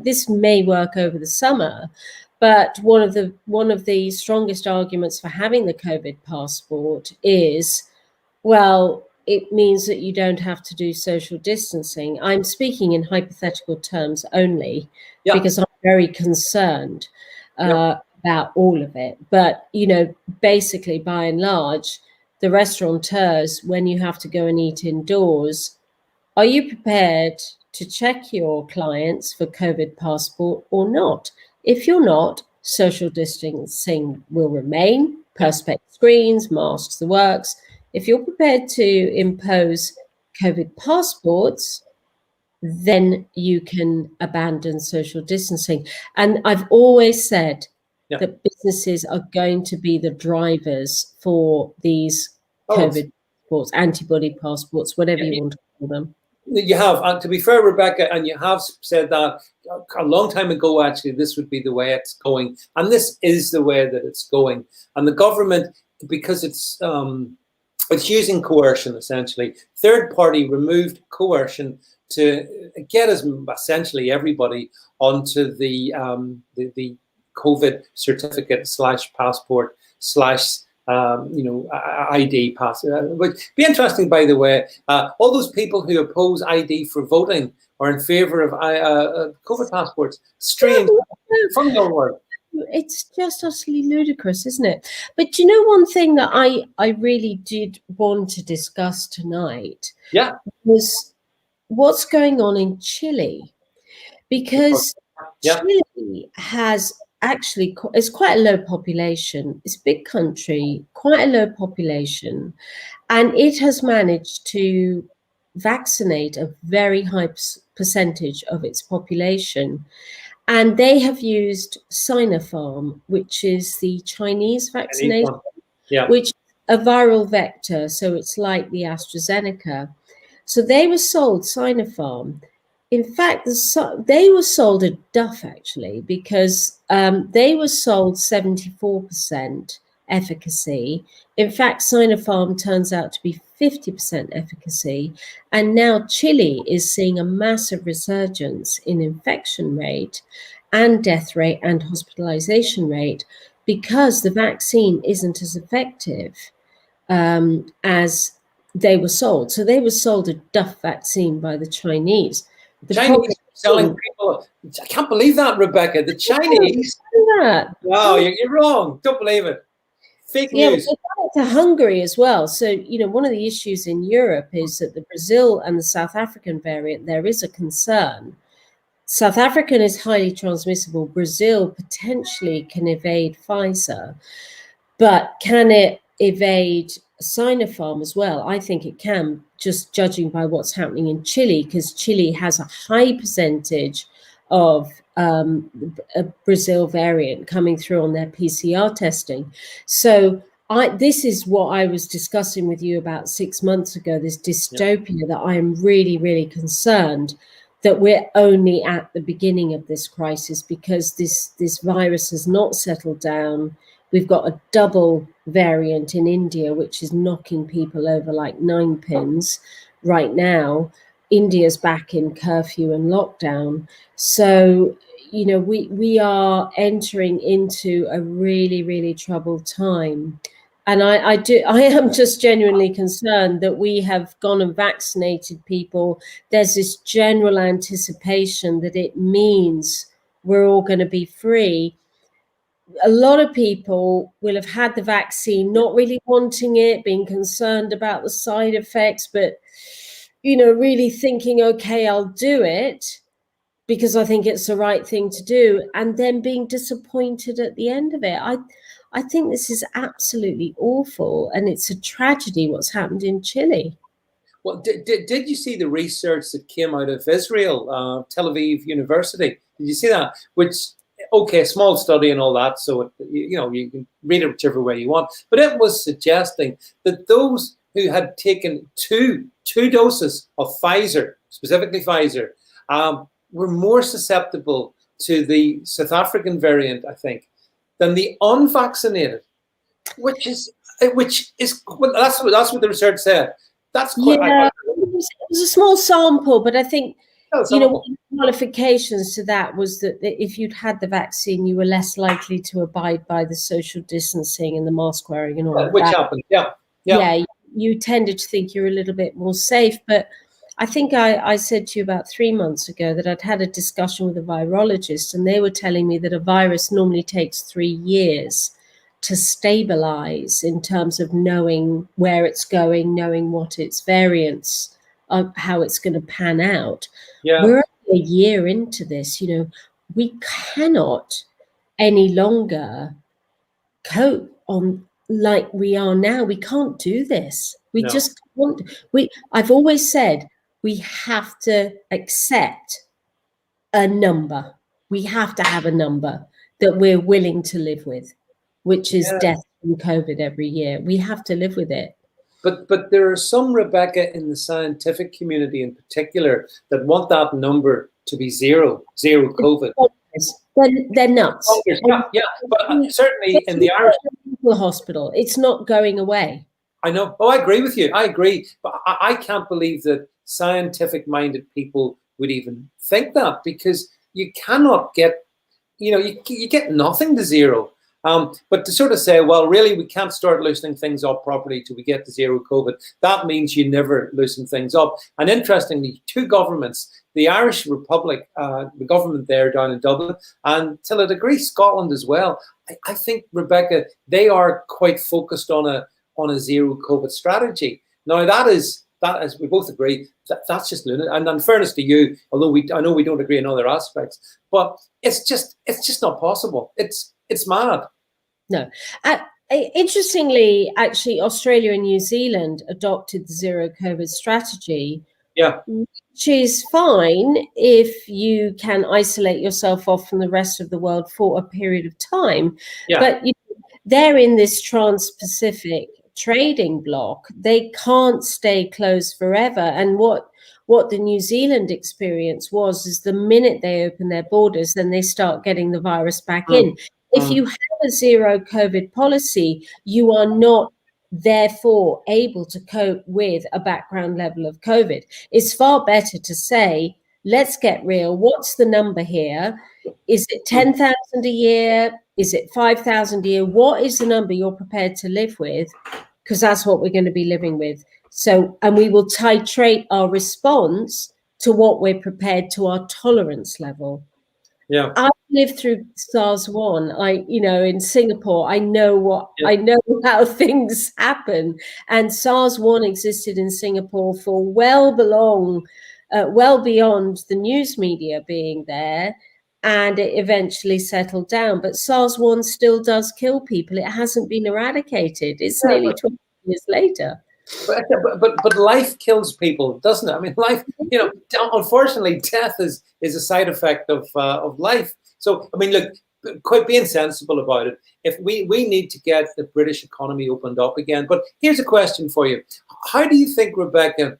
this may work over the summer. But one of the strongest arguments for having the COVID passport is, well, it means that you don't have to do social distancing. I'm speaking in hypothetical terms only, because I'm very concerned about all of it. But, basically, by and large, the restaurateurs, when you have to go and eat indoors, are you prepared to check your clients for COVID passport or not? If you're not, social distancing will remain, perspex screens, masks, the works. If you're prepared to impose COVID passports, then you can abandon social distancing. And I've always said that businesses are going to be the drivers for these COVID passports, antibody passports, whatever you want to call them.
You have, and to be fair, Rebecca, and you have said that a long time ago, actually, this would be the way it's going. And this is the way that it's going. And the government, because it's using coercion, essentially. Third party removed coercion to get us essentially everybody onto the COVID certificate / passport / ID pass. Would be interesting, by the way. All those people who oppose ID for voting are in favour of COVID passports. Strange, from your word.
it's just utterly ludicrous, isn't it? But you know, one thing that I really did want to discuss tonight
Yeah.
was what's going on in Chile, because
Yeah.
Chile has actually, it's quite a low population. It's a big country, quite a low population, and it has managed to vaccinate a very high percentage of its population. And they have used Sinopharm, which is the Chinese vaccination,
Yeah.
which is a viral vector. So it's like the AstraZeneca. So they were sold Sinopharm. In fact, they were sold a duff, actually, because they were sold 74% efficacy. In fact, Sinopharm turns out to be 50% efficacy. And now Chile is seeing a massive resurgence in infection rate and death rate and hospitalization rate because the vaccine isn't as effective as they were sold. So they were sold a duff vaccine by the Chinese. The
Chinese selling people. I can't believe that, Rebecca. The Chinese. Wow, you're wrong. Don't believe it. Fake news.
Yeah, but to Hungary as well. So, you know, one of the issues in Europe is that the Brazil and the South African variant, there is a concern. South African is highly transmissible. Brazil potentially can evade Pfizer, but can it evade Sinopharm as well? I think it can, just judging by what's happening in Chile, because Chile has a high percentage of a Brazil variant coming through on their PCR testing. So this is what I was discussing with you about 6 months ago, this dystopia that I am really, really concerned that we're only at the beginning of this crisis, because this virus has not settled down. We've got a double variant in India, which is knocking people over like 9 pins right now. India's back in curfew and lockdown. So, you know, we are entering into a really, really troubled time. And I am just genuinely concerned that we have gone and vaccinated people. There's this general anticipation that it means we're all going to be free. A lot of people will have had the vaccine, not really wanting it, being concerned about the side effects, but, you know, really thinking, okay, I'll do it because I think it's the right thing to do, and then being disappointed at the end of it. I think this is absolutely awful, and it's a tragedy what's happened in Chile.
Well, did you see the research that came out of Israel, Tel Aviv University? Did you see that? Which, okay, small study and all that, so you know, you can read it whichever way you want. But it was suggesting that those who had taken two doses of Pfizer, specifically Pfizer, were more susceptible to the South African variant, I think, than the unvaccinated, which is well, that's what the research said. That's quite.
Yeah, it was a small sample, but I think, you know, one of the qualifications to that was that if you'd had the vaccine, you were less likely to abide by the social distancing and the mask wearing and all of
which
that.
happened, yeah.
You tended to think you're a little bit more safe. But I think I said to you about 3 months ago that I'd had a discussion with a virologist, and they were telling me that a virus normally takes 3 years to stabilize in terms of knowing where it's going, knowing what its variants are, how it's going to pan out.
Yeah.
We're a year into this. You know, we cannot any longer cope on like we are now. We can't do this. We just can't. I've always said we have to accept a number. We have to have a number that we're willing to live with, which is death from COVID every year. We have to live with it.
But there are some, Rebecca, in the scientific community in particular, that want that number to be zero COVID.
They're nuts.
Yeah, but certainly in the Irish
hospital, it's not going away.
I know. Oh, I agree with you. I agree. But I can't believe that scientific-minded people would even think that, because you cannot get, you know, you get nothing to zero. But to sort of say, well, really, we can't start loosening things up properly till we get to zero COVID. That means you never loosen things up. And interestingly, two governments, the Irish Republic, the government there down in Dublin, and to a degree Scotland as well, I think, Rebecca, they are quite focused on a zero COVID strategy. Now that is we both agree that's just lunatic. And in fairness to you, although I know we don't agree in other aspects, but it's just not possible. It's mad.
No. Interestingly, actually, Australia and New Zealand adopted the zero COVID strategy.
Yeah.
Which is fine if you can isolate yourself off from the rest of the world for a period of time. Yeah. But they're in this trans-Pacific trading bloc. They can't stay closed forever. And what the New Zealand experience is the minute they open their borders, then they start getting the virus back in. If you have a zero COVID policy, you are not therefore able to cope with a background level of COVID. It's far better to say, let's get real. What's the number here? Is it 10,000 a year? Is it 5,000 a year? What is the number you're prepared to live with? Because that's what we're going to be living with. So, and we will titrate our response to what we're prepared to our tolerance level.
Yeah,
I lived through SARS-1. In Singapore, I know how things happen. And SARS-1 existed in Singapore for well beyond the news media being there, and it eventually settled down. But SARS-1 still does kill people. It hasn't been eradicated. It's nearly 20 years later.
But life kills people, doesn't it? I mean, life, unfortunately, death is a side effect of life. So, I mean, look, quite being sensible about it. If we need to get the British economy opened up again. But here's a question for you. How do you think, Rebecca,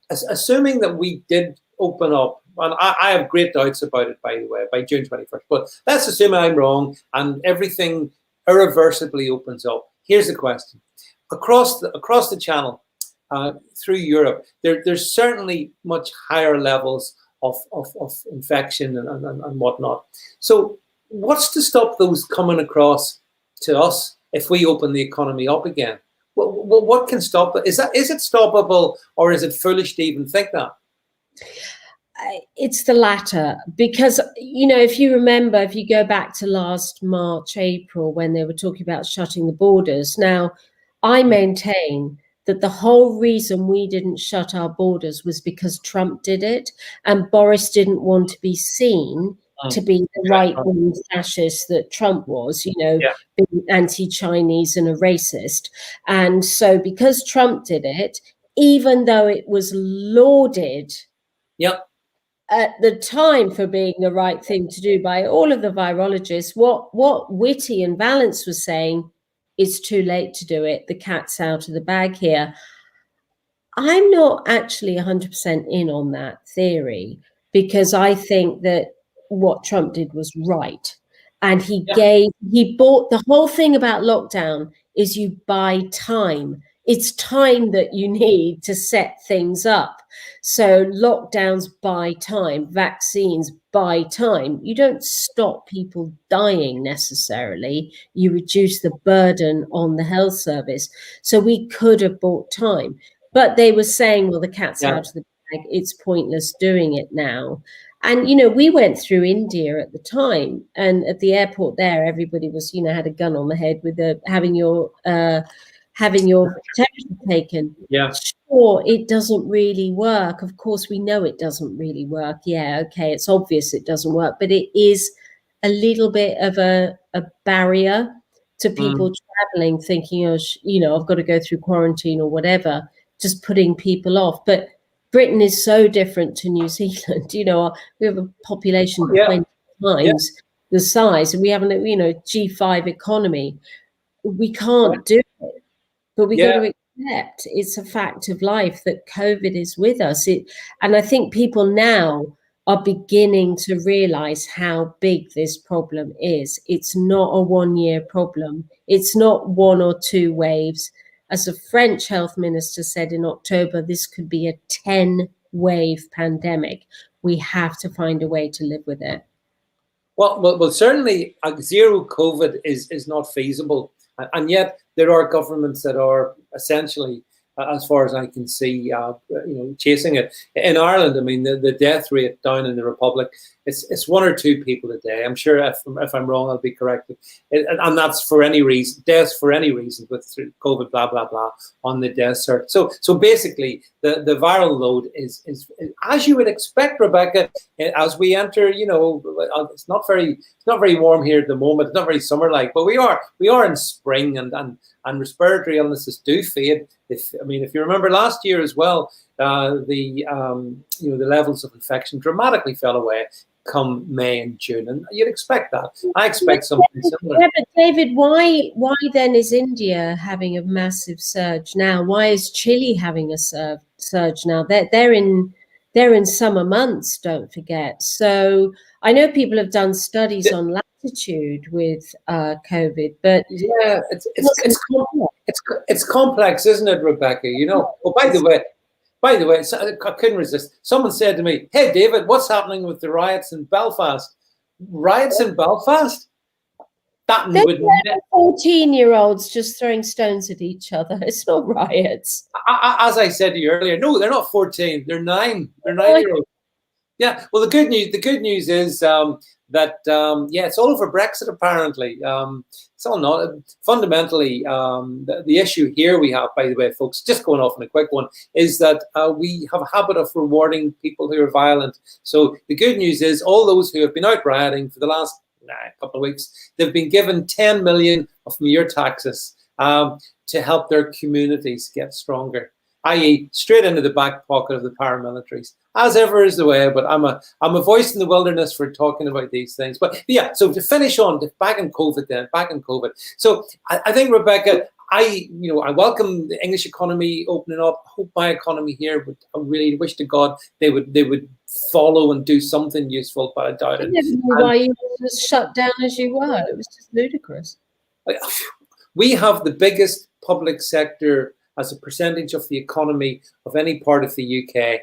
assuming that we did open up, and I have great doubts about it, by the way, by June 21st, but let's assume I'm wrong and everything irreversibly opens up. Here's the question. Across the channel, through Europe, there's certainly much higher levels of infection and whatnot. So what's to stop those coming across to us if we open the economy up again? What can stop it? Is it stoppable, or is it foolish to even think that?
It's the latter, because, if you remember, if you go back to last March, April, when they were talking about shutting the borders. Now, I maintain that the whole reason we didn't shut our borders was because Trump did it, and Boris didn't want to be seen to be the right-wing fascist that Trump was, being anti-Chinese and a racist. And so because Trump did it, even though it was lauded at the time for being the right thing to do by all of the virologists, what Whitty and Vance was saying, it's too late to do it. The cat's out of the bag here. I'm not actually 100% in on that theory, because I think that what Trump did was right. And he bought the whole thing about lockdown is you buy time. It's time that you need to set things up. So lockdowns buy time, vaccines buy time. You don't stop people dying necessarily. You reduce the burden on the health service. So we could have bought time. But they were saying, well, the cat's out of the bag. It's pointless doing it now. And, we went through India at the time, and at the airport there, everybody was, had a gun on the head with having your temperature taken.
Yeah.
Sure, it doesn't really work. Of course, we know it doesn't really work. Yeah, okay, it's obvious it doesn't work, but it is a little bit of a barrier to people traveling, thinking, I've got to go through quarantine or whatever, just putting people off. But Britain is so different to New Zealand. We have a population 20 times the size, and we have G5 economy. We can't do it, but we got to accept it's a fact of life that COVID is with us. And I think people now are beginning to realize how big this problem is. It's not a 1-year problem. It's not 1 or 2 waves. As a French health minister said in October, this could be a 10-wave pandemic. We have to find a way to live with it.
Well, certainly zero COVID is not feasible, and yet there are governments that are essentially, as far as I can see, chasing it. In Ireland, I mean, the death rate down in the Republic, it's 1 or 2 people a day. I'm sure if I'm wrong, I'll be corrected. And that's for any reason, deaths for any reason with COVID, blah, blah, blah, on the death cert. So basically, the viral load is, as you would expect, Rebecca, as we enter, it's not very warm here at the moment. It's not very summer-like, but we are in spring, and respiratory illnesses do fade. If you remember last year as well, the levels of infection dramatically fell away come May and June, and you'd expect that. I expect something similar.
Yeah, but David, why then is India having a massive surge now? Why is Chile having a surge now? They're in summer months, don't forget. So I know people have done studies on latitude with COVID, but
yeah, it's complex, isn't it, Rebecca? Oh, by the way, I couldn't resist. Someone said to me, "Hey, David, what's happening with the riots in Belfast?" Riots in Belfast? That would
14-year-olds just throwing stones at each other. It's not riots.
As I said to you earlier, no, they're not 14. They're 9. They're 9-year-olds. Yeah. Well, the good news is that it's all over Brexit. Apparently, it's all not fundamentally the issue here. We have, by the way, folks, just going off on a quick one, is that we have a habit of rewarding people who are violent. So the good news is all those who have been out rioting for the last couple of weeks, they've been given 10 million of your taxes to help their communities get stronger, i.e. straight into the back pocket of the paramilitaries, as ever is the way. But I'm a voice in the wilderness for talking about these things. But yeah, so to finish on, back in COVID. So I think, Rebecca, I welcome the English economy opening up. I hope my economy here would. I really wish to God they would follow and do something useful, but I doubt it.
I didn't know why you were as shut down as you were. It was just ludicrous.
We have the biggest public sector as a percentage of the economy of any part of the UK.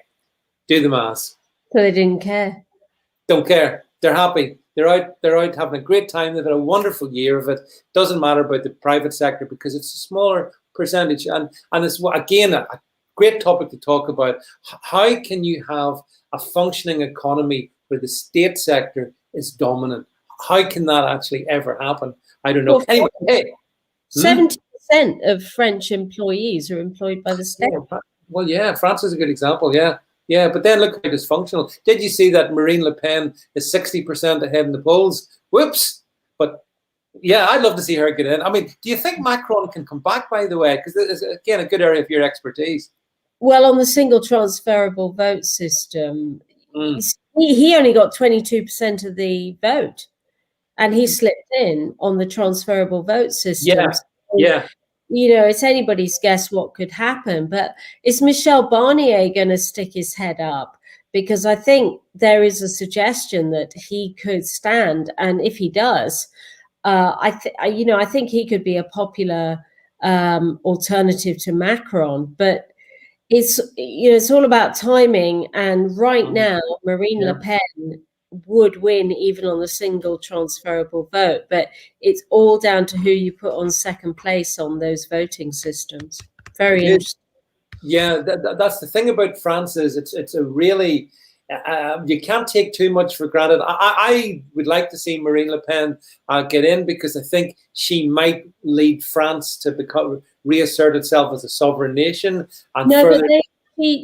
Do the maths.
So they didn't care.
Don't care. They're happy. They're out having a great time. They've had a wonderful year of it. Doesn't matter about the private sector because it's a smaller percentage. And it's, again, a great topic to talk about. How can you have a functioning economy where the state sector is dominant? How can that actually ever happen? I don't know. Anyway, hey.
70% of French employees are employed by the state.
Well, yeah, France is a good example, yeah. Yeah, but then look how dysfunctional. Did you see that Marine Le Pen is 60% ahead in the polls? Whoops. But yeah, I'd love to see her get in. I mean, do you think Macron can come back, by the way? Because this is, again, a good area of your expertise.
Well, on the single transferable vote system, he only got 22% of the vote. And he slipped in on the transferable vote system.
Yeah.
It's anybody's guess what could happen. But is Michel Barnier going to stick his head up? Because I think there is a suggestion that he could stand. And if he does, I think he could be a popular alternative to Macron. But it's all about timing. And right now, Marine Le Pen would win even on the single transferable vote, but it's all down to who you put on second place on those voting systems. Very interesting.
Yeah, that's the thing about France is it's a really you can't take too much for granted. I would like to see Marine Le Pen get in because I think she might lead France to reassert itself as a sovereign nation. And
no, but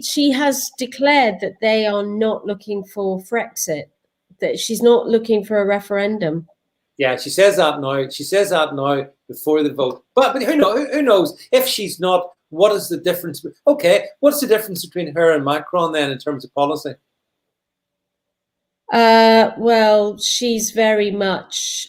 she has declared that they are not looking for Frexit. That she's not looking for a referendum.
Yeah, she says that now. She says that now before the vote. But who knows? If she's not, what is the difference? Okay, what's the difference between her and Macron then in terms of policy?
Well, she's very much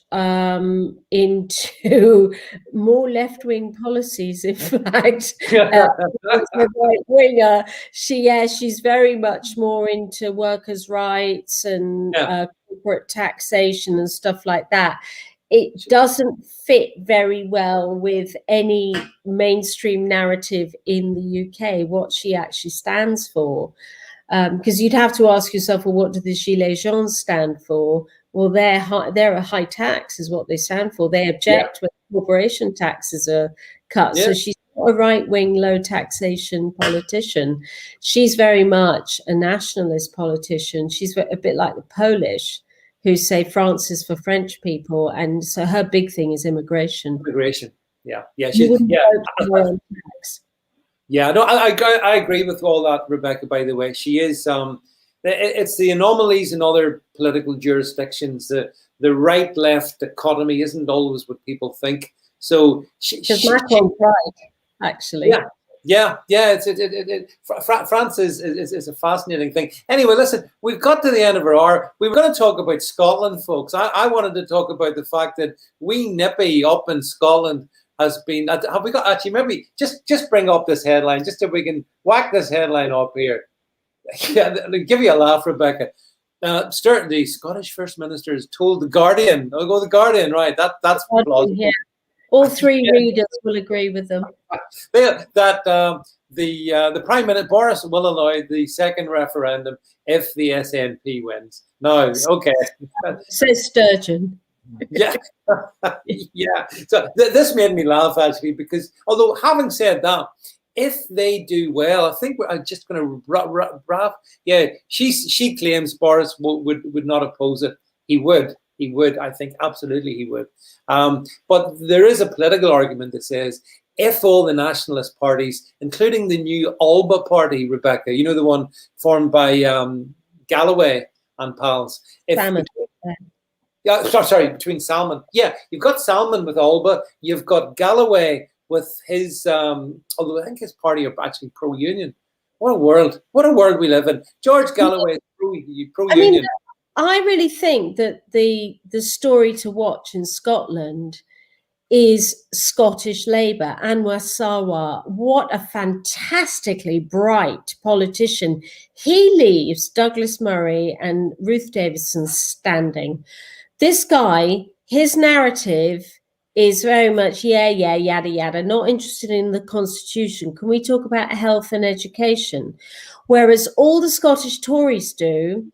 into more left-wing policies. In fact, right winger. She's very much more into workers' rights and corporate taxation and stuff like that. It doesn't fit very well with any mainstream narrative in the UK, what she actually stands for. Because you'd have to ask yourself, well, what do the Gilets jaunes stand for? well, they're a high tax is what they stand for. They object when corporation taxes are cut. So she's not a right-wing, low taxation politician. She's very much a nationalist politician. She's a bit like the Polish, who say France is for French people, and so her big thing is immigration.
Immigration, yeah. Yeah, no, I agree with all that, Rebecca. By the way, she is. It's the anomalies in other political jurisdictions. The right-left dichotomy isn't always what people think. So
because Macron's right, actually.
Yeah. France is a fascinating thing. Anyway, listen, we've got to the end of our hour. We were going to talk about Scotland, folks. I wanted to talk about the fact that wee Nippy up in Scotland has been. Have we got actually? Maybe just bring up this headline, just so we can whack this headline up here. Yeah, I'll give you a laugh, Rebecca. The Scottish First Minister has told the Guardian. I'll go the Guardian, right? That's plausible.
Yeah. All three readers will agree with them.
That the Prime Minister Boris will allow the second referendum if the SNP wins. No, okay.
Says Sturgeon.
Yeah, yeah. So this made me laugh actually, because although having said that, if they do well, I think I'm just going to yeah. She claims Boris would not oppose it. He would. I think absolutely he would. But there is a political argument that says if all the nationalist parties, including the new Alba party, Rebecca, you know, the one formed by Galloway and pals. Between Salmon. Yeah, you've got Salmon with Alba. You've got Galloway with his, although I think his party are actually pro-union. What a world we live in. George Galloway is pro-union.
I really think that the story to watch in Scotland is Scottish Labour. Anwar Sawa, what a fantastically bright politician. He leaves Douglas Murray and Ruth Davidson standing. This guy, his narrative is very much, yada, yada, not interested in the constitution. Can we talk about health and education? Whereas all the Scottish Tories do,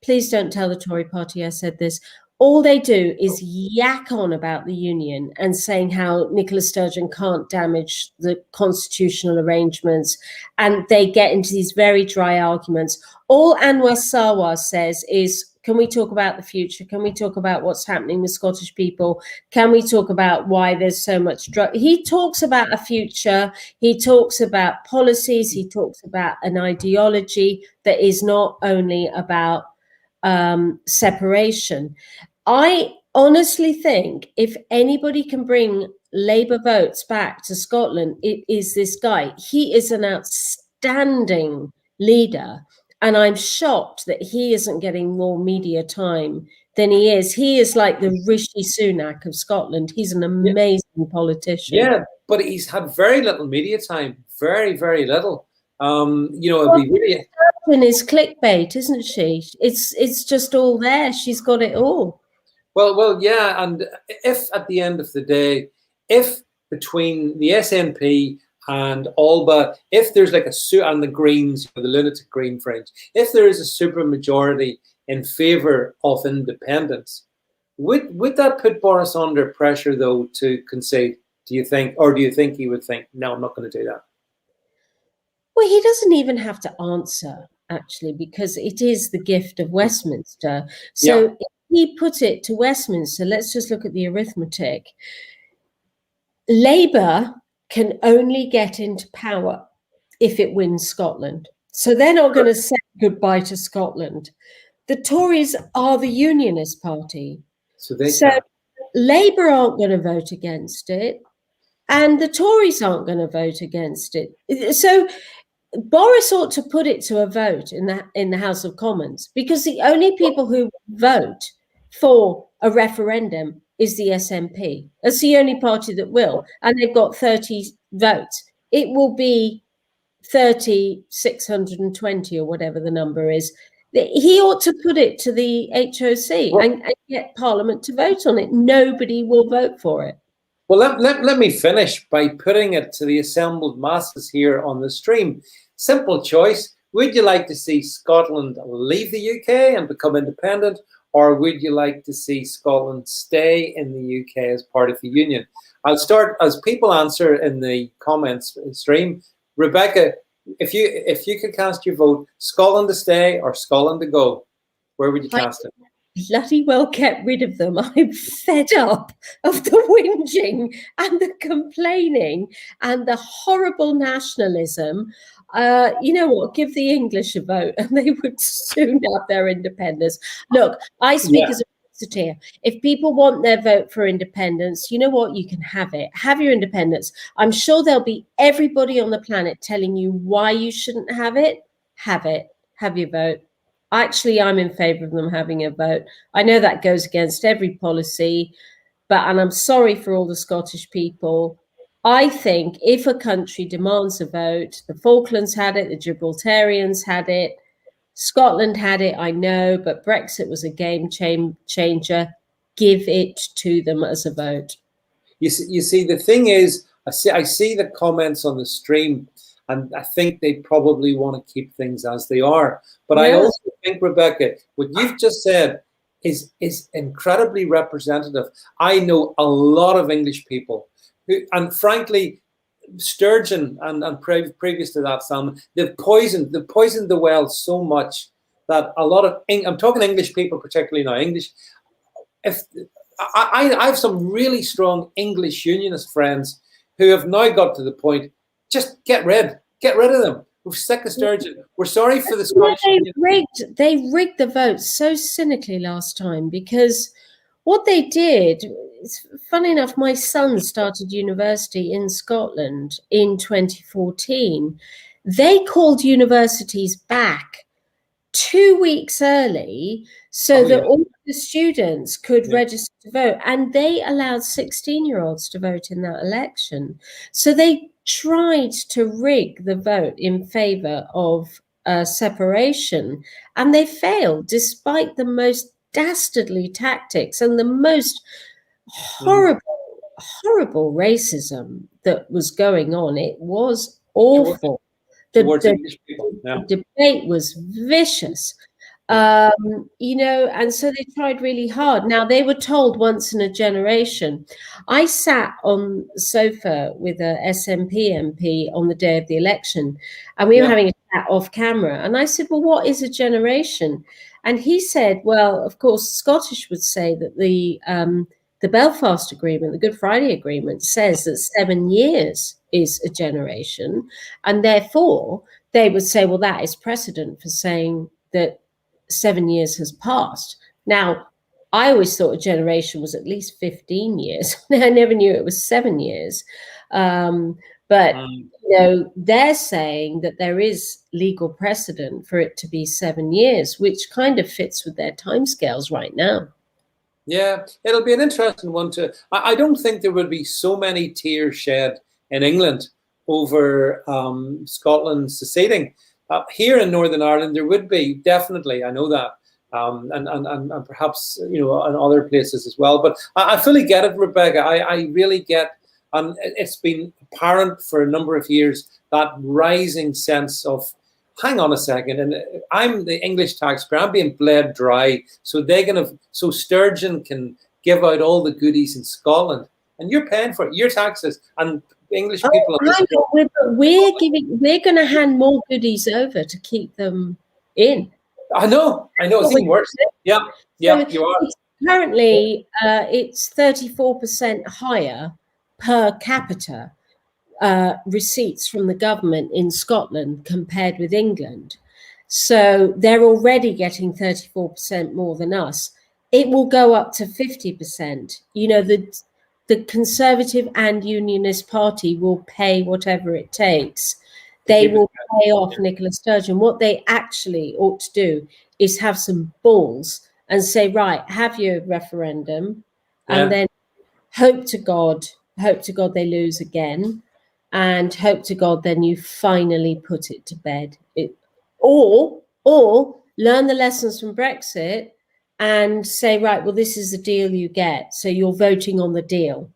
please don't tell the Tory party I said this, all they do is yak on about the union and saying how Nicola Sturgeon can't damage the constitutional arrangements. And they get into these very dry arguments. All Anwar Sawa says is, can we talk about the future? Can we talk about what's happening with Scottish people? Can we talk about why there's so much drug? He talks about a future. He talks about policies. He talks about an ideology that is not only about separation. I honestly think if anybody can bring Labour votes back to Scotland, it is this guy. He is an outstanding leader. And I'm shocked that he isn't getting more media time than he is. He is like the Rishi Sunak of Scotland. He's an amazing politician.
Yeah, but he's had very little media time. Very, very little. It'd be really...
is clickbait, isn't she? It's just all there. She's got it all.
Well, yeah. And if at the end of the day, if between the SNP and Alba, if there's like and the Greens, the lunatic Green Fringe, if there is a super majority in favour of independence, would that put Boris under pressure though to concede? Do you think, or do you think he would think, no, I'm not going to do that?
Well, he doesn't even have to answer actually, because it is the gift of Westminster. So if he put it to Westminster, let's just look at the arithmetic. Labour can only get into power if it wins Scotland. So they're not going to say goodbye to Scotland. The Tories are the Unionist party. So Labour aren't going to vote against it, and the Tories aren't going to vote against it. So Boris ought to put it to a vote in the House of Commons, because the only people who vote for a referendum is the SNP. That's the only party that will, and they've got 30 votes. It will be 30,620 or whatever the number is. He ought to put it to the HOC and get Parliament to vote on it. Nobody will vote for it.
Well, let me finish by putting it to the assembled masses here on the stream. Simple choice. Would you like to see Scotland leave the UK and become independent, or would you like to see Scotland stay in the UK as part of the Union? I'll start as people answer in the comments stream. Rebecca, if you could cast your vote, Scotland to stay or Scotland to go, where would you cast it?
Bloody well get rid of them. I'm fed up of the whinging and the complaining and the horrible nationalism. You know what? Give the English a vote and they would soon have their independence. Look, I speak as a Brexiteer. If people want their vote for independence, you know what? You can have it. Have your independence. I'm sure there'll be everybody on the planet telling you why you shouldn't have it. Have it. Have your vote. Actually, I'm in favour of them having a vote. I know that goes against every policy, and I'm sorry for all the Scottish people. I think if a country demands a vote, the Falklands had it, the Gibraltarians had it, Scotland had it, I know, but Brexit was a game changer. Give it to them as a vote.
You see, the thing is, I see the comments on the stream, and I think they probably want to keep things as they are. But I also think, Rebecca, what you've just said is incredibly representative. I know a lot of English people who, and frankly, Sturgeon and previous to that, Sam, they've poisoned the well so much that a lot of, I'm talking English people, particularly now, English, if I have some really strong English unionist friends who have now got to the point, just get rid of them. We're sick of Sturgeon. We're sorry for the Scottish.
They rigged the vote so cynically last time, because what they did, funny enough, my son started university in Scotland in 2014. They called universities back 2 weeks early so that all the students could register to vote, and they allowed 16-year-olds to vote in that election. So they tried to rig the vote in favour of separation, and they failed despite the most dastardly tactics and the most horrible racism that was going on. It was awful. The debate was vicious, you know, and so they tried really hard. Now, they were told once in a generation. I sat on the sofa with a SNP MP on the day of the election, and we were having a chat off camera. And I said, well, what is a generation? And he said, well, of course, Scottish would say that the Belfast Agreement, the Good Friday Agreement, says that 7 years is a generation, and therefore they would say, well, that is precedent for saying that 7 years has passed. Now, I always thought a generation was at least 15 years. I never knew it was 7 years. But you know, they're saying that there is legal precedent for it to be 7 years, which kind of fits with their timescales right now.
Yeah, it'll be an interesting one to. I don't think there would be so many tears shed in England over Scotland seceding. Here in Northern Ireland, there would be, definitely. I know that, and perhaps, you know, in other places as well. But I fully get it, Rebecca. I really get, and it's been apparent for a number of years, that rising sense of, hang on a second, and I'm the English taxpayer, I'm being bled dry, so so Sturgeon can give out all the goodies in Scotland, and you're paying for it, your taxes, and English people.
We're going to hand more goodies over to keep them in.
I know. It's even worse. Yeah, so you are.
Currently, it's 34% higher per capita receipts from the government in Scotland compared with England. So they're already getting 34% more than us. It will go up to 50%. You know, the Conservative and Unionist Party will pay whatever it takes. They will pay off Nicola Sturgeon. What they actually ought to do is have some balls and say, right, have your referendum, and then hope to God they lose again, and hope to God then you finally put it to bed. Or learn the lessons from Brexit and say, right, well, this is the deal you get. So you're voting on the deal.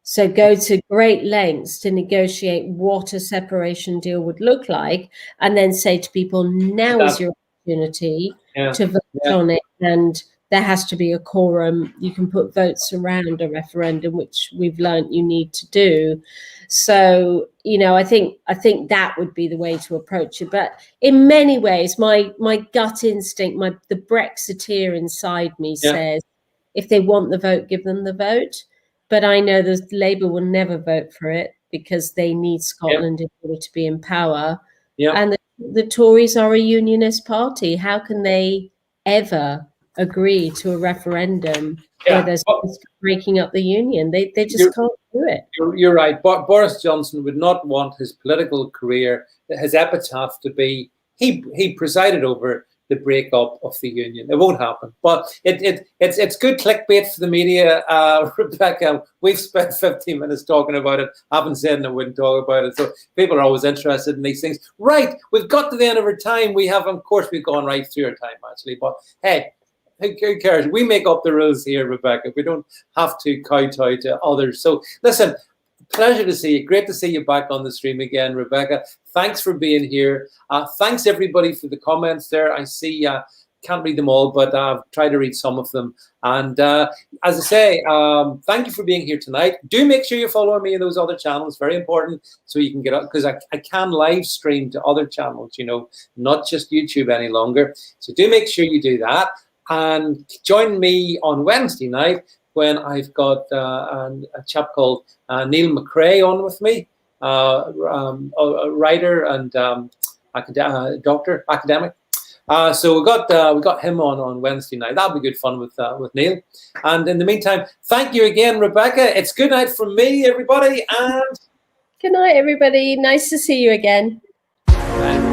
So go to great lengths to negotiate what a separation deal would look like, and then say to people, now is your opportunity to vote on it. And there has to be a quorum. You can put votes around a referendum, which we've learned you need to do. So, you know, I think that would be the way to approach it. But in many ways, my gut instinct, the Brexiteer inside me says, if they want the vote, give them the vote. But I know that Labour will never vote for it because they need Scotland in order to be in power. And the Tories are a unionist party. How can they ever agree to a referendum where there's breaking up the union? They just can't do it.
You're right. Boris Johnson would not want his political career, his epitaph to be, he presided over the breakup of the union. It won't happen. But it's good clickbait for the media, Rebecca. We've spent 15 minutes talking about it. I haven't said I wouldn't talk about it. So people are always interested in these things. Right, we've got to the end of our time. We have, of course, we've gone right through our time, actually. But hey, who cares? We make up the rules here, Rebecca. We don't have to kowtow to others. So listen, pleasure to see you. Great to see you back on the stream again, Rebecca. Thanks for being here. Thanks everybody for the comments there. I see, can't read them all, but I've tried to read some of them. And as I say, thank you for being here tonight. Do make sure you follow me in those other channels. Very important, so you can get up, because I can live stream to other channels, you know, not just YouTube any longer. So do make sure you do that. And join me on Wednesday night when I've got a chap called Neil McRae on with me, a writer and academic. So we got him on Wednesday night. That'll be good fun with Neil. And in the meantime, thank you again, Rebecca. It's good night from me, everybody, and
good night, everybody. Nice to see you again.
Bye.